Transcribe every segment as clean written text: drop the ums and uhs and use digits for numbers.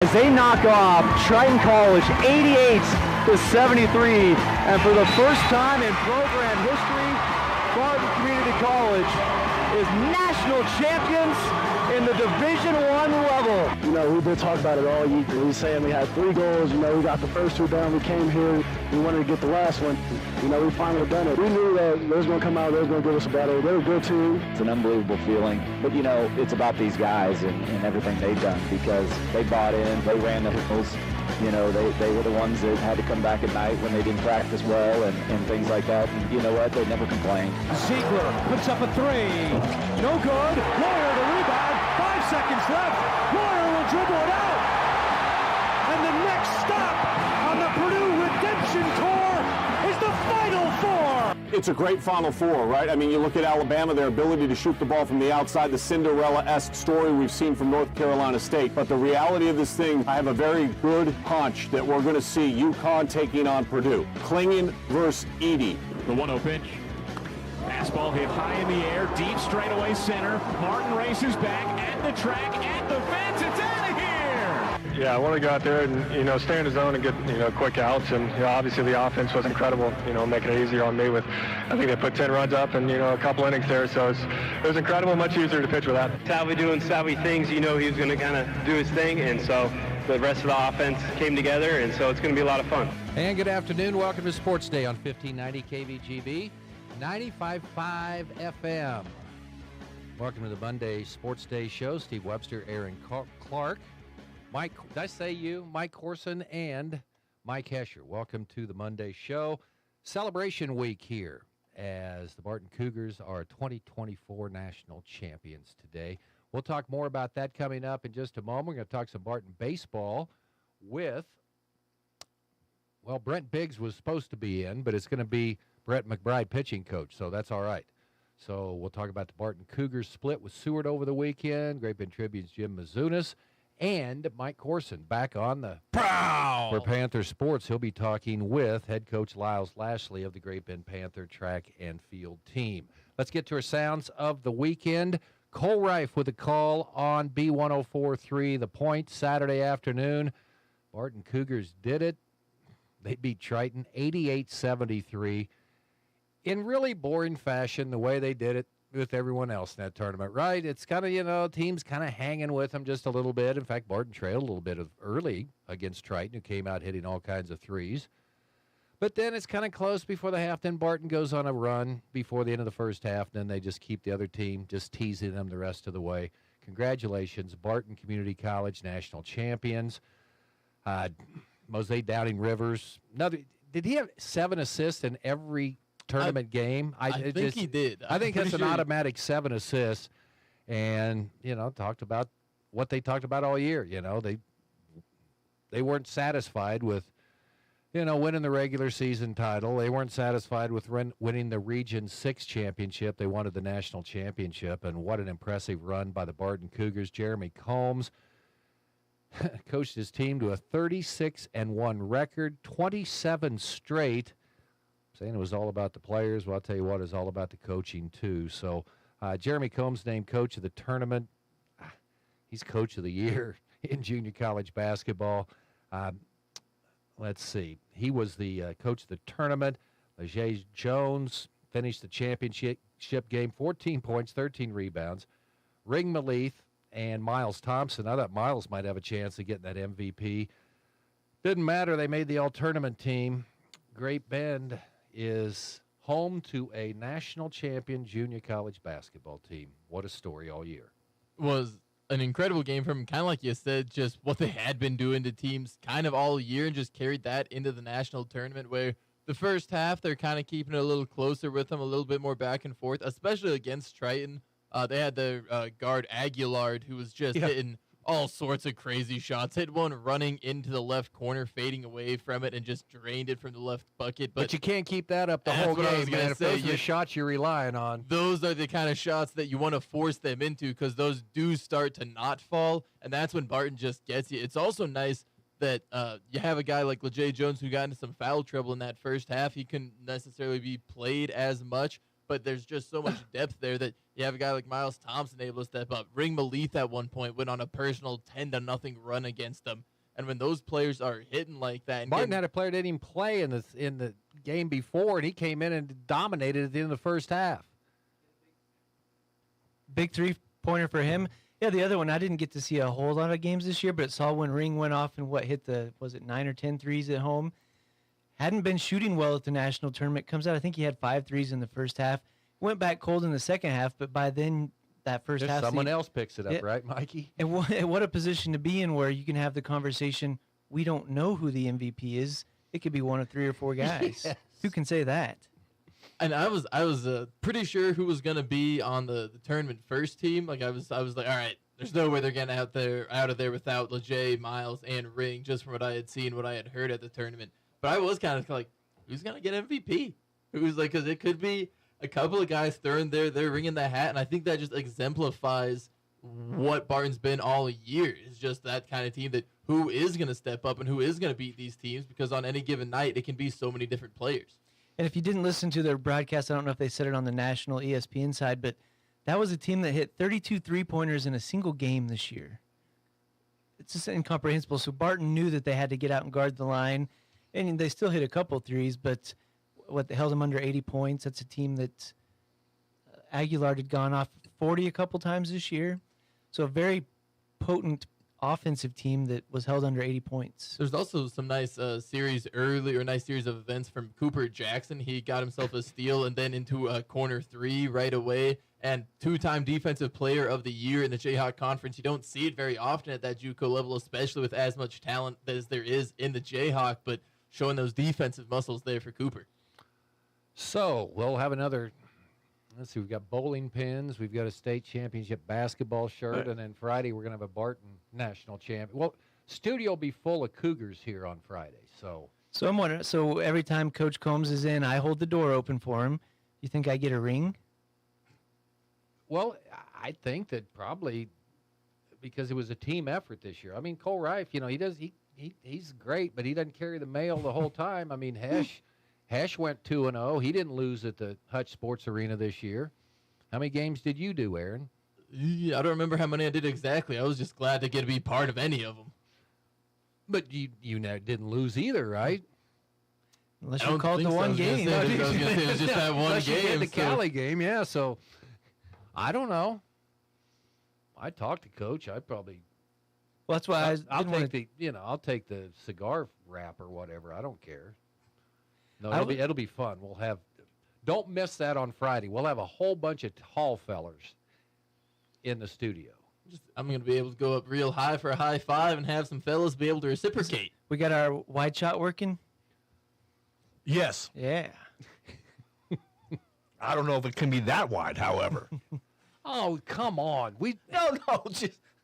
as they knock off Triton College 88-73. And for the first time in program history, Barton Community College is national champions in the Division I level. You know, we've been talking about it all year. We were saying we had 3 goals. You know, we got the first 2 down. We came here. We wanted to get the last one. You know, we finally done it. We knew that they was going to come out. They was going to give us a battle. They're a good team. It's an unbelievable feeling. But, you know, it's about these guys and everything they've done because they bought in. They ran the hills. You know, they were the ones that had to come back at night when they didn't practice well and things like that. And you know what? They never complained. Ziegler puts up a 3. No good. Lawyer the rebound. 5 seconds left. Lawyer will dribble it out. And the next stop on the Purdue Redemption Tour is the Final Four. It's a great Final Four, right? I mean, you look at Alabama, their ability to shoot the ball from the outside, the Cinderella-esque story we've seen from North Carolina State. But the reality of this thing, I have a very good hunch that we're going to see UConn taking on Purdue. Clingan versus Edey. The 1-0 pitch. Fastball hit high in the air, deep straightaway center. Martin races back at the track, at the fence. It's out of here! Yeah, I want to go out there and, you know, stay in the zone and get, you know, quick outs. And, you know, obviously the offense was incredible, you know, making it easier on me with, I think they put 10 runs up and, you know, a couple innings there. So it was incredible, much easier to pitch with that. Salvi doing Salvi things, you know he was going to kind of do his thing. And so the rest of the offense came together, and so it's going to be a lot of fun. And good afternoon. Welcome to Sports Day on 1590 KVGB, 95.5 FM. Welcome to the Monday Sports Day show. Steve Webster, Aaron Clark. Mike, did I say you? Mike Corson and Mike Hesher. Welcome to the Monday show. Celebration week here as the Barton Cougars are 2024 national champions today. We'll talk more about that coming up in just a moment. We're going to talk some Barton baseball with, well, Brent Biggs was supposed to be in, but it's going to be Brett McBride pitching coach, so that's all right. So we'll talk about the Barton Cougars split with Seward over the weekend. Great Bend Tribune's Jim Mizunas. And Mike Corson back on the prowl for Panther Sports. He'll be talking with head coach Lyles Lashley of the Great Bend Panther track and field team. Let's get to our sounds of the weekend. Cole Reif with a call on B1043, The Point, Saturday afternoon. Barton Cougars did it. They beat Triton 88-73 in really boring fashion, the way they did it with everyone else in that tournament, right? It's kind of, you know, teams kind of hanging with them just a little bit. In fact, Barton trailed a little bit of early against Triton, who came out hitting all kinds of threes. But then it's kind of close before the half. Then Barton goes on a run before the end of the first half. Then they just keep the other team just teasing them the rest of the way. Congratulations, Barton Community College national champions. Mosaic Downing Rivers. Did he have 7 assists in every tournament game? I think he did. I think that's an automatic 7 assists. And, you know, talked about what they talked about all year. You know, they weren't satisfied with, you know, winning the regular season title. They weren't satisfied with winning the Region 6 championship. They wanted the national championship. And what an impressive run by the Barton Cougars. Jeremy Combs coached his team to a 36-1 record, 27 straight. Saying it was all about the players. Well, I'll tell you what, it's all about the coaching, too. So Jeremy Combs named coach of the tournament. He's coach of the year in junior college basketball. Let's see. He was the coach of the tournament. Leger Jones finished the championship game, 14 points, 13 rebounds. Ring Malith and Miles Thompson. I thought Miles might have a chance of getting that MVP. Didn't matter. They made the all-tournament team. Great Bend is home to a national champion junior college basketball team. What a story all year. Was an incredible game from him, kind of like you said, just what they had been doing to teams kind of all year and just carried that into the national tournament where the first half they're kind of keeping it a little closer with them, a little bit more back and forth, especially against Triton. They had the guard Aguilard who was just hitting all sorts of crazy shots. Hit one running into the left corner, fading away from it, and just drained it from the left bucket. But you can't keep that up the whole game, man. If those are the shots you're relying on. Those are the kind of shots that you want to force them into because those do start to not fall, and that's when Barton just gets you. It's also nice that you have a guy like Leger Jones who got into some foul trouble in that first half. He couldn't necessarily be played as much, but there's just so much depth there that you have a guy like Miles Thompson able to step up. Ring Malith at one point went on a personal 10-0 run against them. And when those players are hitting like that, and Martin had a player that didn't even play in the game before, and he came in and dominated at the end of the first half. Big three-pointer for him. Yeah, the other one, I didn't get to see a whole lot of games this year, but saw when Ring went off and hit was it 9 or 10 threes at home? Hadn't been shooting well at the national tournament. Comes out, I think he had 5 threes in the first half. Went back cold in the second half, but by then that first half. Someone else picks it up, right, Mikey? And what a position to be in where you can have the conversation, we don't know who the MVP is. It could be one of 3 or 4 guys. Yes. Who can say that? And I was pretty sure who was gonna be on the tournament first team. Like I was like, all right, there's no way they're getting out of there without LeJay, Miles, and Ring, just from what I had seen, what I had heard at the tournament. But I was kind of like, who's gonna get MVP? Who's like, because it could be a couple of guys throwing their ring in the hat, and I think that just exemplifies what Barton's been all year. Is just that kind of team that who is gonna step up and who is gonna beat these teams, because on any given night it can be so many different players. And if you didn't listen to their broadcast, I don't know if they said it on the national ESPN side, but that was a team that hit 32 three-pointers in a single game this year. It's just incomprehensible. So Barton knew that they had to get out and guard the line, and they still hit a couple threes, but they held them under 80 points. That's a team that Aguilar had gone off 40 a couple times this year. So a very potent offensive team that was held under 80 points. There's also some nice nice series of events from Cooper Jackson. He got himself a steal and then into a corner 3 right away, and 2-time defensive player of the year in the Jayhawk Conference. You don't see it very often at that JUCO level, especially with as much talent as there is in the Jayhawk, but showing those defensive muscles there for Cooper. So we'll have another. Let's see, we've got bowling pins, we've got a state championship basketball shirt, and then Friday we're going to have a Barton national champion. Well, studio will be full of Cougars here on Friday. So I'm wondering, so every time Coach Combs is in, I hold the door open for him. You think I get a ring? Well, I think that probably because it was a team effort this year. I mean, Cole Reif, he's great, but he doesn't carry the mail the whole time. I mean, Hesh went 2-0. He didn't lose at the Hutch Sports Arena this year. How many games did you do, Aaron? Yeah, I don't remember how many I did exactly. I was just glad to get to be part of any of them. But you didn't lose either, right? Unless you called the one game. It was just that one Unless game. You did the Cali game, yeah. So I don't know. I talked to Coach. I probably. Well, that's why I'll take the cigar wrap or whatever. I don't care. No, it'll be fun. We'll have. Don't miss that on Friday. We'll have a whole bunch of tall fellers in the studio. I'm going to be able to go up real high for a high five and have some fellas be able to reciprocate. We got our wide shot working? Yes. Yeah. I don't know if it can be that wide, however. Oh, come on. We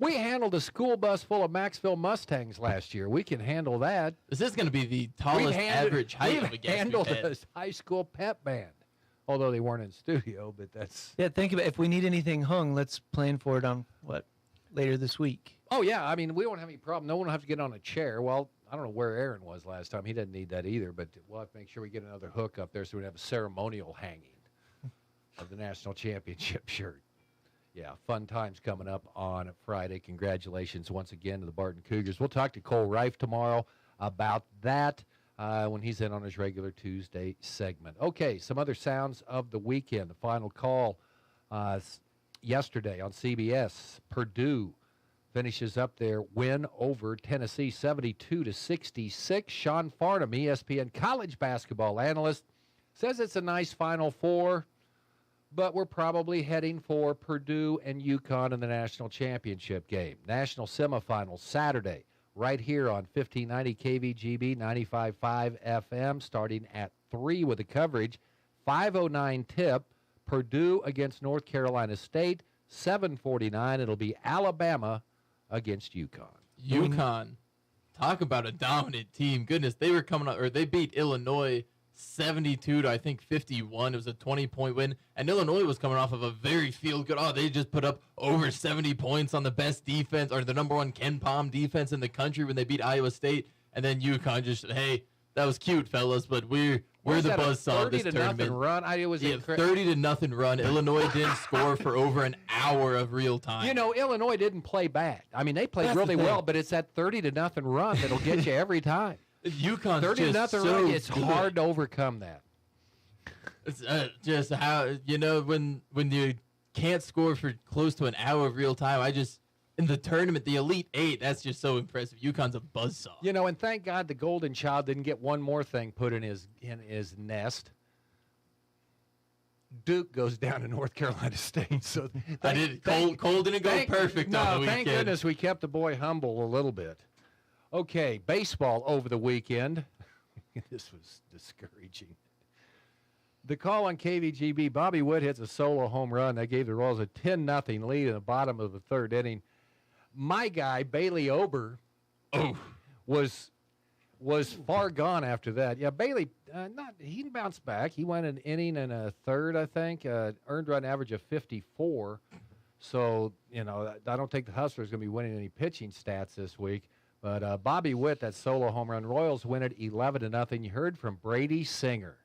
handled a school bus full of Maxville Mustangs last year. We can handle that. This is going to be the tallest average height of a guest. We handled a high school pep band. Although they weren't in studio, but that's... Yeah, think about it. If we need anything hung, let's plan for it on, later this week. Oh, yeah. I mean, we won't have any problem. No one will have to get on a chair. Well, I don't know where Aaron was last time. He doesn't need that either, but we'll have to make sure we get another hook up there so we have a ceremonial hanging of the national championship shirt. Yeah, fun times coming up on Friday. Congratulations once again to the Barton Cougars. We'll talk to Cole Reif tomorrow about that when he's in on his regular Tuesday segment. Okay, some other sounds of the weekend. The final call yesterday on CBS. Purdue finishes up their win over Tennessee 72-66. Sean Farnham, ESPN college basketball analyst, says it's a nice Final Four, but we're probably heading for Purdue and UConn in the national championship game. National semifinals Saturday, right here on 1590 KVGB, 95.5 FM, starting at 3 with the coverage. 5:09 tip, Purdue against North Carolina State. 7:49, it'll be Alabama against UConn. UConn, talk about a dominant team. Goodness, they were coming up, or they beat Illinois 72-51. It was a 20-point win, and Illinois was coming off of a very feel-good. They just put up over 70 points on the best defense, or the number one Ken Pom defense in the country when they beat Iowa State, and then UConn just, hey, that was cute, fellas, but we're We're Was the that a buzzsaw of this 30-0 tournament. run? It was Yeah, incredible. 30-0 run. Illinois didn't score for over an hour of real time. You know, Illinois didn't play bad. I mean, they played That's the really thing. well, but it's that 30-0 run that'll get you every time. UConn's 30-0 just run. so It's good. hard to overcome that. It's just how, you know, when you can't score for close to an hour of real time, in the tournament, the Elite Eight, that's just so impressive. UConn's a buzzsaw. You know, and thank God the Golden Child didn't get one more thing put in his nest. Duke goes down to North Carolina State. So Cole didn't go perfect on the thank weekend. goodness we kept the boy humble a little bit. Okay, baseball over the weekend. This was discouraging. The call on KVGB, Bobby Witt hits a solo home run. That gave the Royals a 10-0 lead in the bottom of the third inning. My guy, Bailey Ober, was far gone after that. Yeah, Bailey, he bounced back. He went an inning and a third, I think, earned run average of 54. So, you know, I don't think the Hustlers going to be winning any pitching stats this week. But Bobby Witt, that solo home run, Royals win it 11-0. You heard from Brady Singer.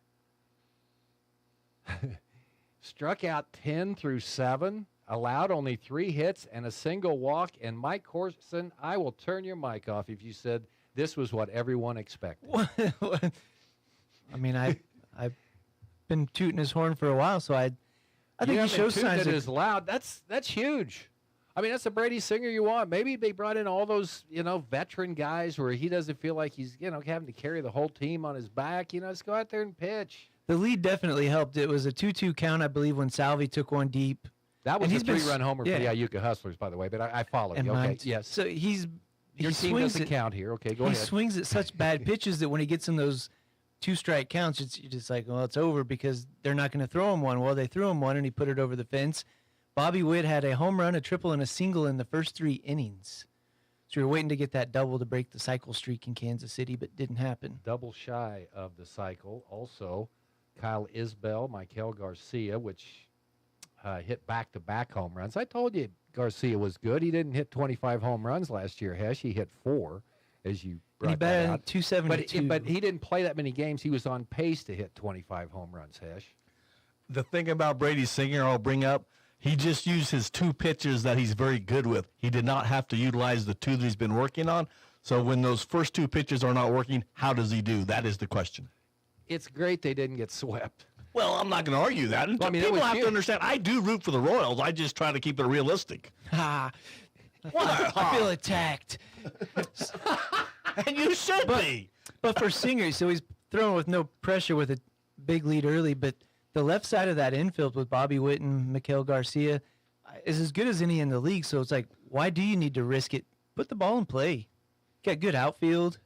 Struck out 10 through 7, allowed only 3 hits and a single walk. And Mike Corson, I will turn your mic off if you said this was what everyone expected. I mean, I've been tooting his horn for a while, so I think he shows signs that of is loud. That's huge. I mean, that's the Brady Singer you want. Maybe they brought in all those, you know, veteran guys where he doesn't feel like he's, you know, having to carry the whole team on his back. You know, let's go out there and pitch. the lead definitely helped. It was a 2-2 count, I believe, when Salvi took one deep. That was And a he's been 3-run homer for the yeah. Iuka Hustlers, by the way, but I follow And you. Okay, mine. yes. So Your he team swings doesn't it- count here. Okay, go he ahead. swings at such bad pitches that when he gets in those 2-strike counts, you're just like, well, it's over because they're not going to throw him one. Well, they threw him one, and he put it over the fence. Bobby Witt had a home run, a triple, and a single in the first 3 innings. So we were waiting to get that double to break the cycle streak in Kansas City, but didn't happen. Double shy of the cycle. Also, Kyle Isbell, Michael Garcia, which hit back-to-back home runs. I told you Garcia was good. He didn't hit 25 home runs last year, Hesh. He hit 4, as you And he brought that batted out. 272. But he didn't play that many games. He was on pace to hit 25 home runs, Hesh. The thing about Brady Singer I'll bring up, he just used his 2 pitches that he's very good with. He did not have to utilize the 2 that he's been working on. So when those first 2 pitches are not working, how does he do? That is the question. It's great they didn't get swept. Well, I'm not going to argue that. Well, I mean, it People was have huge. to understand, I do root for the Royals. I just try to keep it realistic. Ha! I feel attacked. And you should be. But for Singer, so he's throwing with no pressure with a big lead early, but the left side of that infield with Bobby Witt and Miguel Garcia is as good as any in the league. So it's like, why do you need to risk it? Put the ball in play. Got good outfield.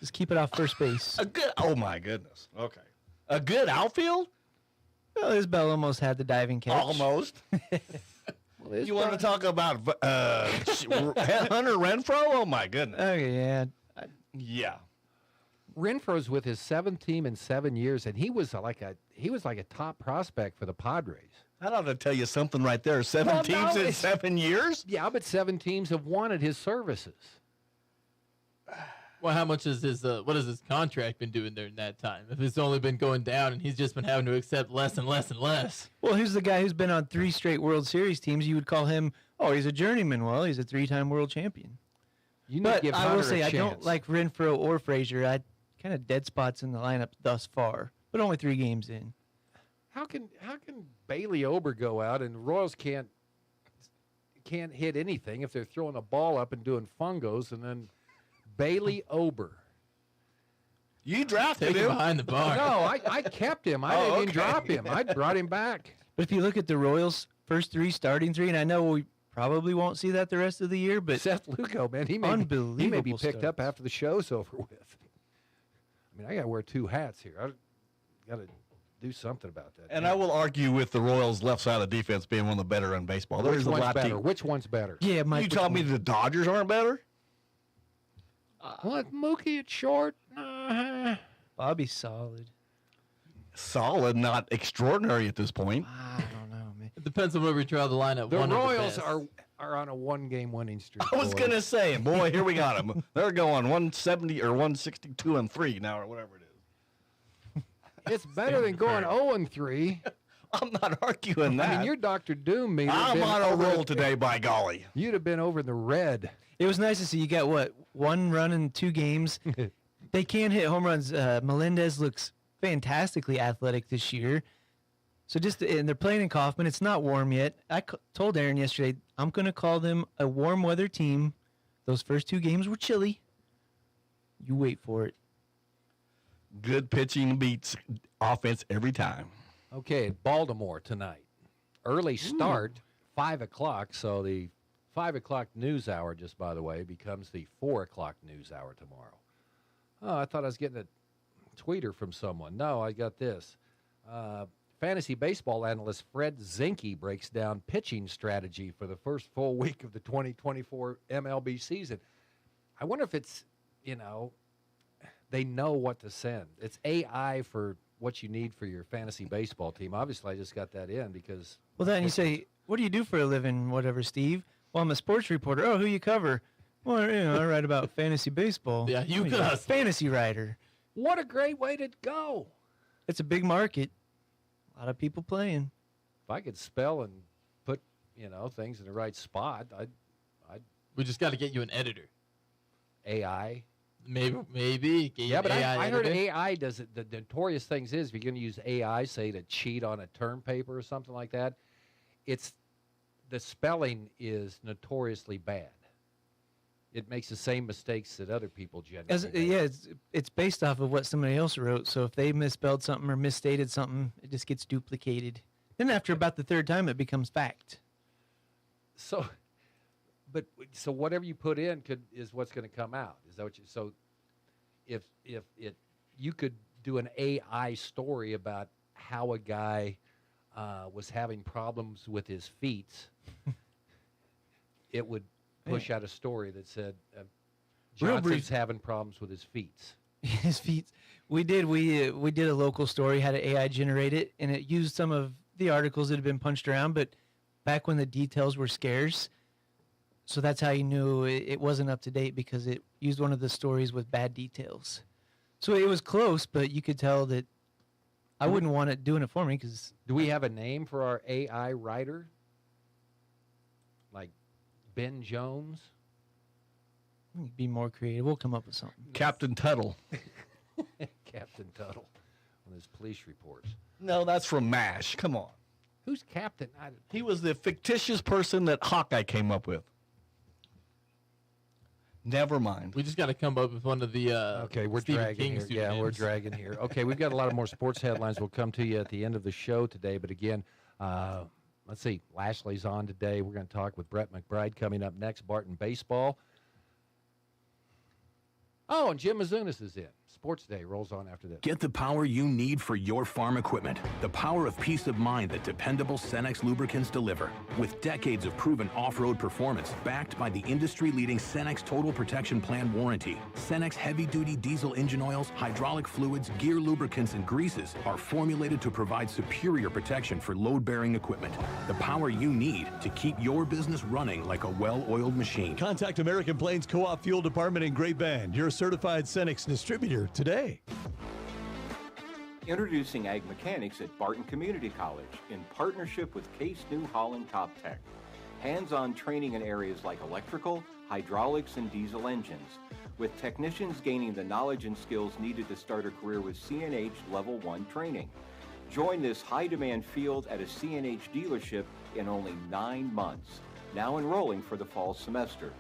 Just keep it off first base. Oh, my goodness. Okay. A good outfield? Well, Isbell almost had the diving catch. Almost. You want to talk about Hunter Renfroe? Oh, my goodness. Okay, yeah. Yeah. Renfroe's with his 7th team in 7 years, and he was like a top prospect for the Padres. That ought to tell you something right there. 7 Well, teams no, in it's- 7 years? Yeah, but 7 teams have wanted his services. Well, how much is what has his contract been doing during that time? If it's only been going down and he's just been having to accept less and less and less. Well, who's the guy who's been on 3 straight World Series teams? You would call him, oh, he's a journeyman. Well, he's a 3-time world champion. You need to But give I Hunter will say, a I don't chance. like Renfroe or Frazier. I kind of dead spots in the lineup thus far, but only 3 games in. How can Bailey Ober go out and the Royals can't hit anything if they're throwing the ball up and doing fungos, and then Bailey Ober. You drafted Take him him. behind the bar. No, I kept him. I didn't even drop him. I brought him back. But if you look at the Royals' first 3 starting 3, and I know we probably won't see that the rest of the year, but Seth Lugo, man, he may be Unbelievable picked up starts. after the show's over with. I mean, I got to wear 2 hats here. I got to do something about that. And I will argue with the Royals' left side of defense being one of the better in baseball. Which There's a one's lot better? to- Which one's better? yeah, Mike. You tell me the Dodgers aren't better? What, Mookie at short? Bobby's solid. Solid, not extraordinary at this point. I don't know, man. It depends on where we draw the lineup. The One of Royals best. are on a 1-game winning streak. I was boys. going to say, boy, here we got them. They're going 170 or 162 and 3 now or whatever it is. It's better than going 0-3. I'm not arguing that. I mean, your Dr. Doom meter. I'm on a roll today, by golly. You'd have been over in the red. It was nice to see you got, what, 1 run in 2 games? They can hit home runs. Melendez looks fantastically athletic this year. So and they're playing in Kaufman. It's not warm yet. I told Aaron yesterday, I'm going to call them a warm weather team. Those first 2 games were chilly. You wait for it. Good pitching beats offense every time. Okay, Baltimore tonight. Early start, 5 o'clock. So the 5 o'clock news hour, just by the way, becomes the 4 o'clock news hour tomorrow. Oh, I thought I was getting a tweeter from someone. No, I got this. Fantasy baseball analyst Fred Zinke breaks down pitching strategy for the first full week of the 2024 MLB season. I wonder if it's, they know what to send. It's AI for what you need for your fantasy baseball team. Obviously, I just got that in because... Well, then you say, what do you do for a living, whatever, Steve? Well, I'm a sports reporter. Oh, who you cover? Well, I write about fantasy baseball. Yeah, you got a fantasy writer. What a great way to go. It's a big market. A lot of people playing. If I could spell and put, things in the right spot, I'd We just got to get you an editor. AI. Maybe. Yeah, but I heard editor. AI does it. The notorious things is if you're going to use AI, say, to cheat on a term paper or something like that, the spelling is notoriously bad. It makes the same mistakes that other people generally make. It's based off of what somebody else wrote. So if they misspelled something or misstated something, it just gets duplicated. Then after about the 3rd time, it becomes fact. So whatever you put in is what's going to come out. Is that what you? So if you could do an AI story about how a guy was having problems with his feet, it would push out a story that said Johnson's having problems with his feet. His feet. We did a local story, had an AI generate it, and it used some of the articles that had been punched around, but back when the details were scarce. So that's how you knew it wasn't up to date, because it used one of the stories with bad details. So it was close, but you could tell that I wouldn't want it doing it for me. Cause do we have a name for our AI writer? Like Ben Jones? Be more creative. We'll come up with something. Captain Tuttle. Captain Tuttle on his police reports. No, that's from MASH. Come on. Who's Captain? He was the fictitious person that Hawkeye came up with. Never mind. We just got to come up with one of the okay, we're Stephen dragging King here. Yeah, pseudonyms. we're dragging here. Okay, we've got a lot of more sports headlines. We'll come to you at the end of the show today. But again, let's see. Lashley's on today. We're going to talk with Brett McBride coming up next. Barton Baseball. Oh, and Jim Mazunas is in. Sports Day rolls on after this. Get the power you need for your farm equipment. The power of peace of mind that dependable Cenex lubricants deliver. With decades of proven off-road performance, backed by the industry-leading Cenex Total Protection Plan warranty. Cenex heavy-duty diesel engine oils, hydraulic fluids, gear lubricants, and greases are formulated to provide superior protection for load-bearing equipment. The power you need to keep your business running like a well-oiled machine. Contact American Plains Co-op Fuel Department in Great Bend, your certified Cenex distributor today. Introducing Ag Mechanics at Barton Community College in partnership with Case New Holland Top Tech. Hands-on training in areas like electrical, hydraulics, and diesel engines, with technicians gaining the knowledge and skills needed to start a career with CNH Level 1 training. Join this high-demand field at a CNH dealership in only 9 months. Now enrolling for the fall semester.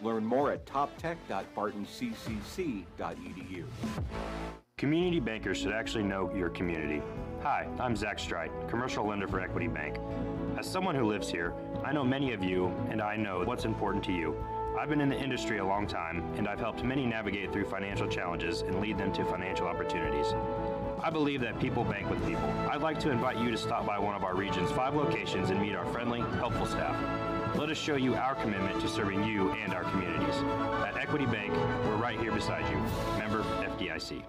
Learn more at toptech.bartoncccc.edu. Community bankers should actually know your community. Hi, I'm Zach Strite, commercial lender for Equity Bank. As someone who lives here, I know many of you, and I know what's important to you. I've been in the industry a long time, and I've helped many navigate through financial challenges and lead them to financial opportunities. I believe that people bank with people. I'd like to invite you to stop by one of our region's 5 locations and meet our friendly, helpful staff. Let us show you our commitment to serving you and our communities. At Equity Bank, we're right here beside you. Member FDIC.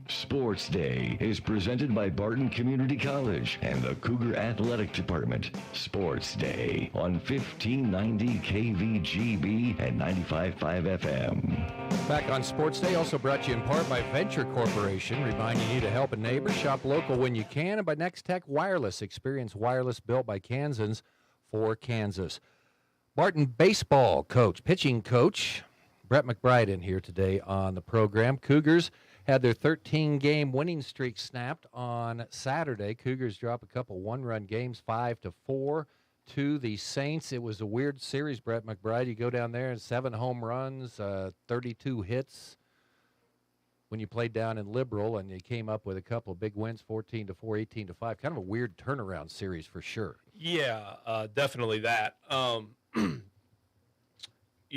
Sports Sports Day is presented by Barton Community College and the Cougar Athletic Department. Sports Day on 1590 KVGB and 95.5 FM. Back on Sports Day, also brought to you in part by Venture Corporation, reminding you to help a neighbor, shop local when you can, and by Next Tech Wireless. Experience wireless built by Kansans for Kansas. Barton baseball coach, pitching coach, Brett McBride in here today on the program. Cougars had their 13-game winning streak snapped on Saturday. Cougars drop a couple one-run games, 5-4 to the Saints. It was a weird series, Brett McBride. You go down there and 7 home runs, 32 hits. When you played down in Liberal and you came up with a couple of big wins, 14-4, 18-5. Kind of a weird turnaround series for sure. Yeah, definitely that. You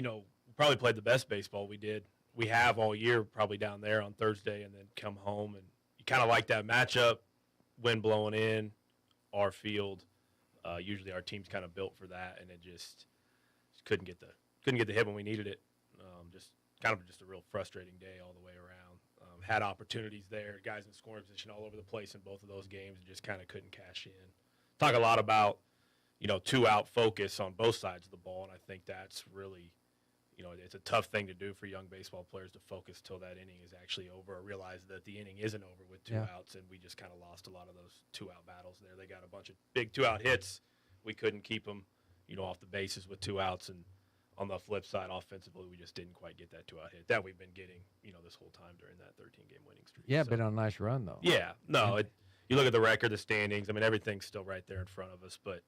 know, probably played the best baseball we have all year, probably down there on Thursday, and then come home, and you kind of like that matchup, wind blowing in, our field. Usually our team's kind of built for that, and it just couldn't get the hit when we needed it. Just a real frustrating day all the way around. Had opportunities there, guys in scoring position all over the place in both of those games, and just kind of couldn't cash in. Talk a lot about, you know, 2-out focus on both sides of the ball, and I think that's really, you know, it's a tough thing to do for young baseball players to focus till that inning is actually over, or realize that the inning isn't over with 2 outs, and we just kind of lost a lot of those 2-out battles there. They got a bunch of big 2-out hits. We couldn't keep them, you know, off the bases with 2 outs, and on the flip side, offensively, we just didn't quite get that 2-out hit that we've been getting, you know, this whole time during that 13-game winning streak. Yeah, been on a nice run, though. Yeah, no, you look at the record, the standings. I mean, everything's still right there in front of us. But,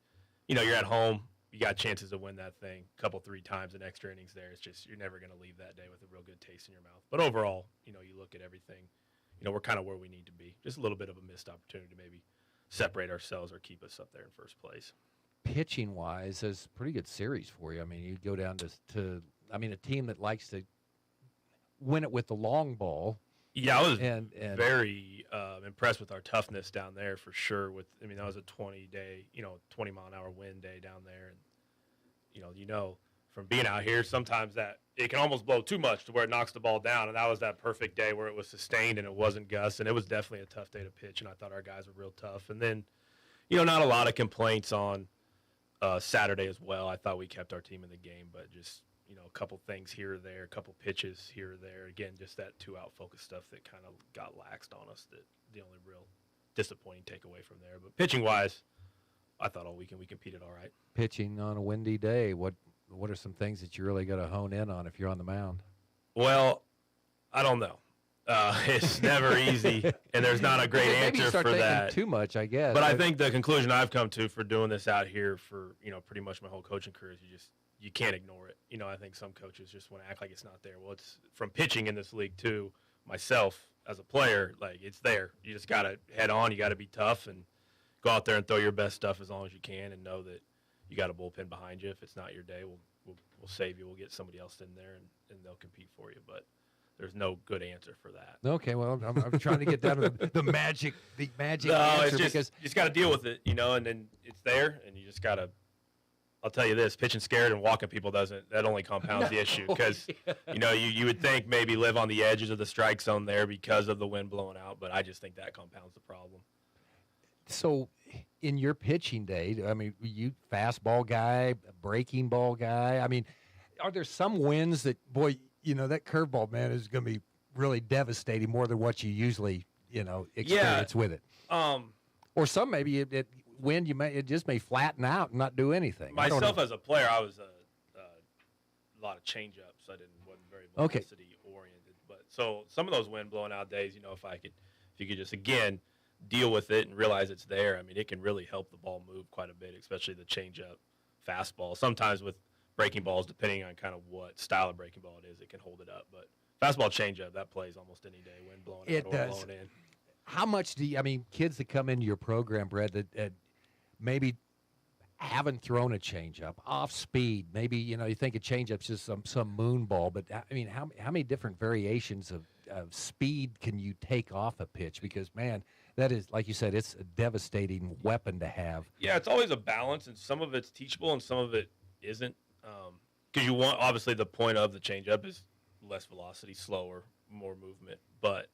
you know, you're at home. You got chances to win that thing a couple, 3 times in extra innings there. It's just you're never going to leave that day with a real good taste in your mouth. But overall, you know, you look at everything, you know, we're kind of where we need to be. Just a little bit of a missed opportunity to maybe separate ourselves or keep us up there in first place. Pitching-wise, it's a pretty good series for you. I mean, you go down to a team that likes to win it with the long ball. Yeah, I was very impressed with our toughness down there for sure. That was a 20-day, 20-mile-an-hour wind day down there. And, you know, from being out here, sometimes that it can almost blow too much to where it knocks the ball down. And that was that perfect day where it was sustained and it wasn't gusts. And it was definitely a tough day to pitch. And I thought our guys were real tough. And then, not a lot of complaints on Saturday as well. I thought we kept our team in the game, but just, a couple things here or there, a couple pitches here or there. Again, just that 2-out focus stuff that kind of got laxed on us. That the only real disappointing takeaway from there. But pitching-wise, I thought all weekend we competed all right. Pitching on a windy day, what are some things that you really got to hone in on if you're on the mound? Well, I don't know. It's never easy, and there's not a great answer for that. Too much, I guess. But I think the conclusion I've come to for doing this out here for pretty much my whole coaching career is you can't ignore it. I think some coaches just want to act like it's not there. Well, it's from pitching in this league too. Myself as a player, like it's there. You just got to head on. You got to be tough and go out there and throw your best stuff as long as you can, and know that you got a bullpen behind you. If it's not your day, we'll save you. We'll get somebody else in there and they'll compete for you. But there's no good answer for that. Okay, well, I'm trying to get down to the magic no, answer. It's just, because you just got to deal with it, and then it's there, and you just got to. I'll tell you this: pitching scared and walking people that only compounds the issue. Because you would think maybe live on the edges of the strike zone there because of the wind blowing out, but I just think that compounds the problem. So, in your pitching day, you fastball guy, breaking ball guy. Are there some winds that that curveball, man, is going to be really devastating more than what you usually, experience with it. Or some maybe it just may flatten out and not do anything. Myself as a player, I was a lot of changeups. Wasn't very velocity oriented. But so some of those wind blowing out days, if you could just again deal with it and realize it's there. It can really help the ball move quite a bit, especially the changeup, fastball. Sometimes with breaking balls, depending on kind of what style of breaking ball it is, it can hold it up. But fastball changeup, that plays almost any day, wind blowing out or blowing in. How much kids that come into your program, Brad, that maybe haven't thrown a changeup, off speed, maybe, you think a changeup's just some moon ball, but how many different variations of speed can you take off a pitch? Because, man, that is, like you said, it's a devastating weapon to have. Yeah, it's always a balance, and some of it's teachable and some of it isn't. Because you want, obviously, the point of the changeup is less velocity, slower, more movement. But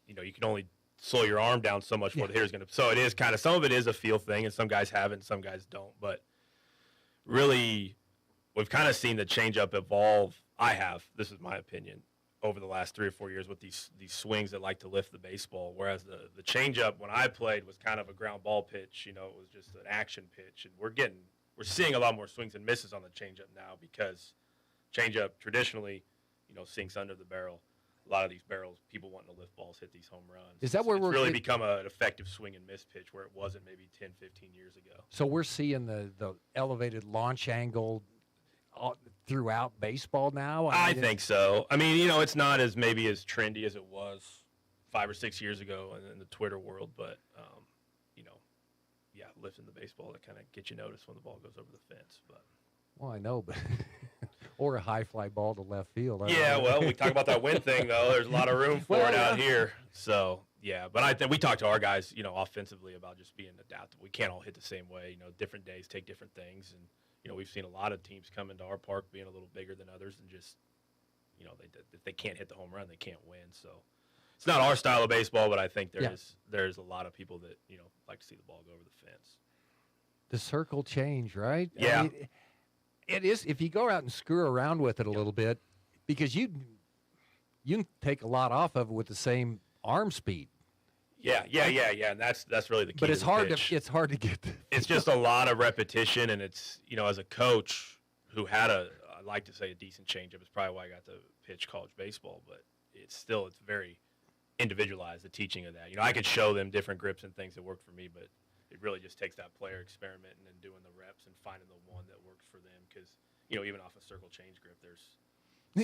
you can only slow your arm down so much before the hitter's going to. So it is kind of, some of it is a feel thing, and some guys have it and some guys don't. But really, we've kind of seen the changeup evolve. This is my opinion, over the last 3 or 4 years with these swings that like to lift the baseball. Whereas the changeup when I played was kind of a ground ball pitch. It was just an action pitch, and we're seeing a lot more swings and misses on the changeup now because changeup traditionally, sinks under the barrel. A lot of these barrels, people wanting to lift balls, hit these home runs. Is that where it's we're really become an effective swing and miss pitch where it wasn't maybe 10, 15 years ago? So we're seeing the elevated launch angle throughout baseball now? I think so. I mean, it's not as maybe as trendy as it was 5 or 6 years ago in the Twitter world, but, lifting the baseball to kind of get you noticed when the ball goes over the fence. But well, I know, but or a high fly ball to left field. Yeah, well, we talk about that wind thing, though. There's a lot of room for it out here. So, yeah, but I think we talk to our guys, offensively about just being adaptable. We can't all hit the same way. Different days take different things. And, we've seen a lot of teams come into our park being a little bigger than others and just, if they can't hit the home run, they can't win. So it's not our style of baseball, but I think there's a lot of people that, like to see the ball go over the fence. The circle change, right? Yeah. I mean, it is, if you go out and screw around with it a little bit, because you can take a lot off of it with the same arm speed. Yeah, and that's really the key. But it's hard to get. It's just a lot of repetition, and it's as a coach who had I like to say a decent changeup. It's probably why I got to pitch college baseball, but it's very individualized, the teaching of that. I could show them different grips and things that worked for me, but it really just takes that player experimenting and doing the reps and finding the one that works for them. Because even off a circle change grip, there's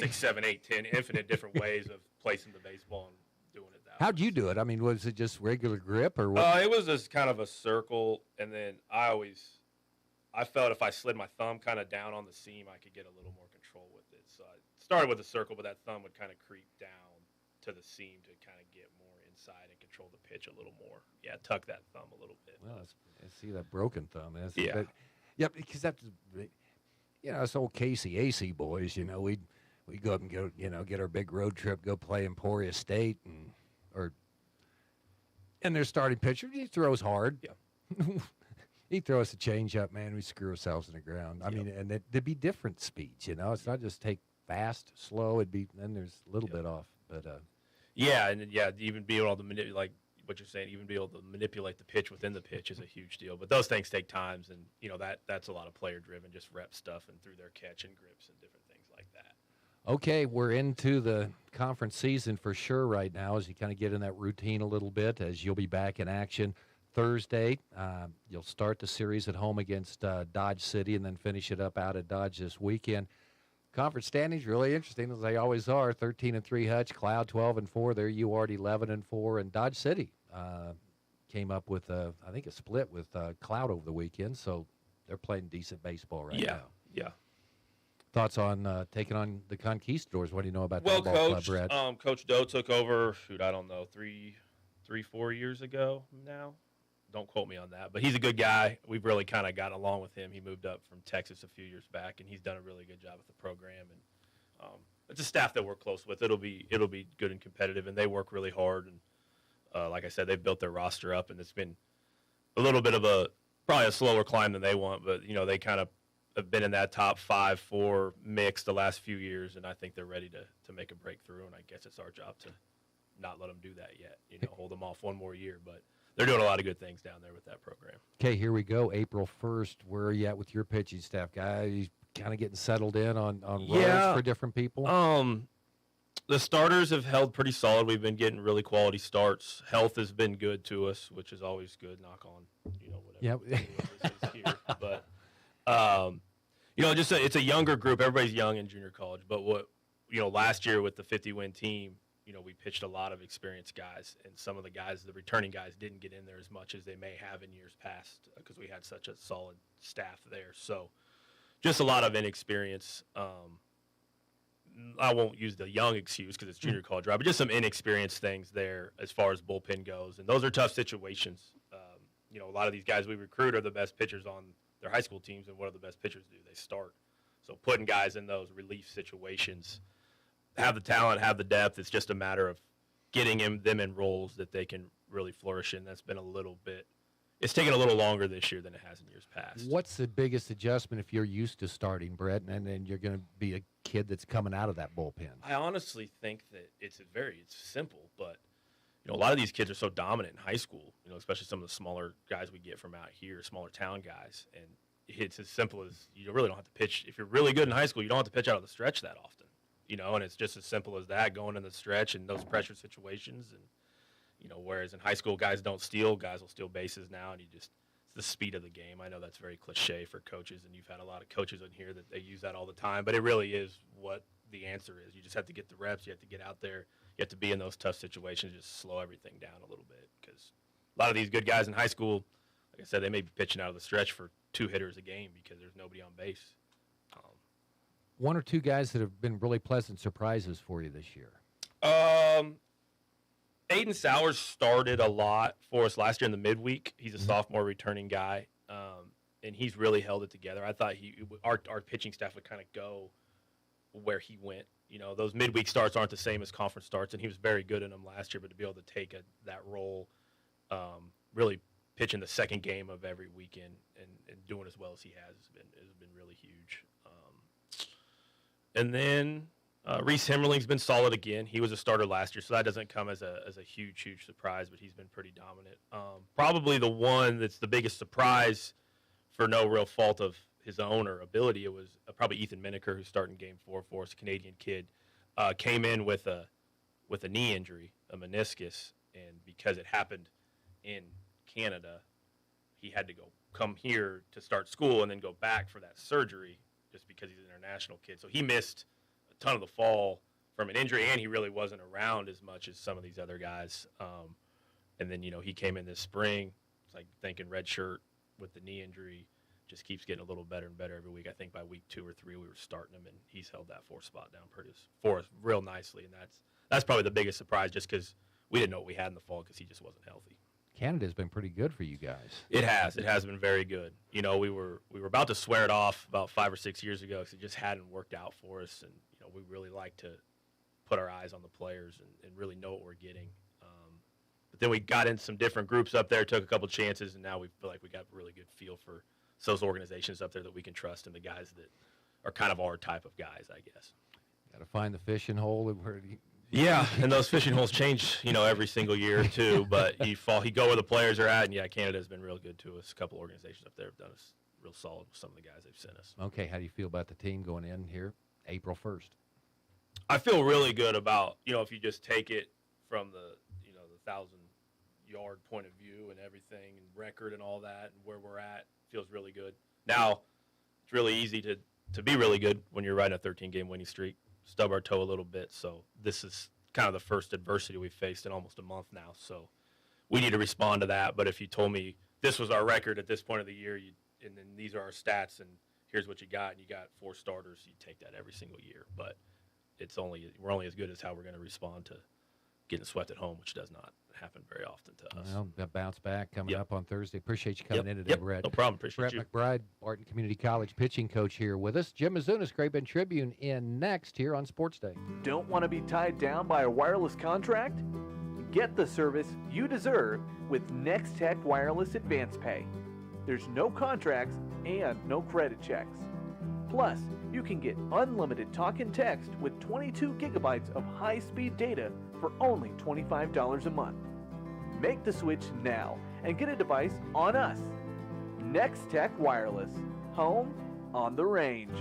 6, 7, 8, 10 infinite different ways of placing the baseball and doing it that way. How'd you do it? I mean, was it just regular grip or what? It was just kind of a circle, and then I felt if I slid my thumb kind of down on the seam, I could get a little more control with it. So I started with a circle, but that thumb would kind of creep down to the seam to kind of get more inside and control the pitch a little more. Yeah, tuck that thumb a little bit. Well, I see that broken thumb. Yeah. Yeah, because that's, us old KCAC boys, we go up and go, get our big road trip, go play Emporia State, and their starting pitcher, he throws hard. Yeah. He throws a changeup, man. We screw ourselves in the ground. I mean, and there'd be different speeds, It's not just take fast, slow. Then there's a little bit off, but even be able to manipulate, like what you're saying, even be able to manipulate the pitch within the pitch is a huge deal. But those things take times, and that's a lot of player driven, just rep stuff and through their catch and grips and different things like that. Okay, we're into the conference season for sure right now as you kind of get in that routine a little bit, as you'll be back in action Thursday. You'll start the series at home against Dodge City and then finish it up out at Dodge this weekend. Conference standings really interesting, as they always are. 13-3 Hutch, Cloud 12-4. There you are at 11-4, and Dodge City came up with a split with Cloud over the weekend, so they're playing decent baseball right now. Yeah. Thoughts on taking on the Conquistadors? What do you know about that ball club, Brad? Coach Doe took over, I don't know, 4 years ago now. Don't quote me on that, but he's a good guy. We've really kind of gotten along with him. He moved up from Texas a few years back, and he's done a really good job with the program. And it's a staff that we're close with. It'll be good and competitive, and they work really hard. And like I said, they've built their roster up, and it's been a little bit of probably a slower climb than they want, but they kind of have been in that top 5-4 mix the last few years, and I think they're ready to make a breakthrough. And I guess it's our job to not let them do that yet. Hold them off one more year, but they're doing a lot of good things down there with that program. Okay, here we go. April 1st. Where are you at with your pitching staff, guy? You kind of getting settled in on roles for different people? The starters have held pretty solid. We've been getting really quality starts. Health has been good to us, which is always good. Knock on, whatever. Yeah. Is here. But it's a younger group. Everybody's young in junior college. But last year with the 50-win team, we pitched a lot of experienced guys, and some of the guys, the returning guys, didn't get in there as much as they may have in years past because we had such a solid staff there. So just a lot of inexperience. I won't use the young excuse because it's junior college, right? But just some inexperienced things there as far as bullpen goes. And those are tough situations. A lot of these guys we recruit are the best pitchers on their high school teams, and what do the best pitchers do? They start. So putting guys in those relief situations, have the talent, have the depth. It's just a matter of getting them in roles that they can really flourish in. That's been it's taken a little longer this year than it has in years past. What's the biggest adjustment if you're used to starting, Brett, and then you're going to be a kid that's coming out of that bullpen? I honestly think that it's simple, but a lot of these kids are so dominant in high school, especially some of the smaller guys we get from out here, smaller town guys, and it's as simple as you really don't have to pitch. If you're really good in high school, you don't have to pitch out of the stretch that often, and it's just as simple as that, going in the stretch and those pressure situations. And whereas in high school, guys don't steal, guys will steal bases now, and it's the speed of the game. I know that's very cliche for coaches, and you've had a lot of coaches in here that they use that all the time, but it really is what the answer is. You just have to get the reps, you have to get out there, you have to be in those tough situations, just slow everything down a little bit, because a lot of these good guys in high school, like I said, they may be pitching out of the stretch for 2 hitters a game because there's nobody on base. One or two guys that have been really pleasant surprises for you this year? Aiden Sowers started a lot for us last year in the midweek. He's a sophomore returning guy, and he's really held it together. I thought our pitching staff would kind of go where he went. Those midweek starts aren't the same as conference starts, and he was very good in them last year. But to be able to take that role, really pitching the second game of every weekend and doing as well as he has been really huge. And then Reese Hemmerling's been solid again. He was a starter last year, so that doesn't come as a huge surprise, but he's been pretty dominant. Probably the one that's the biggest surprise for no real fault of his own or ability, it was probably Ethan Mineker, who's starting Game 4 for us, a Canadian kid, came in with a knee injury, a meniscus, and because it happened in Canada, he had to come here to start school and then go back for that surgery just because he's an international kid. So he missed a ton of the fall from an injury, and he really wasn't around as much as some of these other guys. And then, he came in this spring. It's like thinking red shirt with the knee injury, just keeps getting a little better and better every week. I think by week 2 or 3 we were starting him, and he's held that 4th spot down for us real nicely. And that's probably the biggest surprise, just because we didn't know what we had in the fall because he just wasn't healthy. Canada's been pretty good for you guys. It has been very good. We were about to swear it off about 5 or 6 years ago because it just hadn't worked out for us, and we really like to put our eyes on the players and really know what we're getting. But then we got in some different groups up there, took a couple chances, and now we feel like we got a really good feel for those organizations up there that we can trust, and the guys that are kind of our type of guys, I guess. Got to find the fishing hole. Yeah, and those fishing holes change, every single year too. But you go where the players are at, and Canada's been real good to us. A couple organizations up there have done us real solid with some of the guys they've sent us. Okay, how do you feel about the team going in here April 1st? I feel really good about, if you just take it from the 1,000-yard point of view and everything and record and all that and where we're at, feels really good. Now, it's really easy to be really good when you're riding a 13-game winning streak. Stub our toe a little bit, so this is kind of the first adversity we've faced in almost a month now, so we need to respond to that. But if you told me this was our record at this point of the year, and then these are our stats, and here's what you got, and you got 4 starters, you take that every single year. But we're only as good as how we're going to respond to getting swept at home, which does not happen very often to us. Well, that bounce back coming up on Thursday. Appreciate you coming in today, Brett. No problem. Appreciate you. Brett McBride, Barton Community College pitching coach here with us. Jim Mizunas, Great Bend Tribune, in next here on Sports Day. Don't want to be tied down by a wireless contract? Get the service you deserve with NextTech Wireless Advance Pay. There's no contracts and no credit checks. Plus, you can get unlimited talk and text with 22 gigabytes of high-speed data for only $25 a month. Make the switch now and get a device on us. NextTech Wireless, home on the range.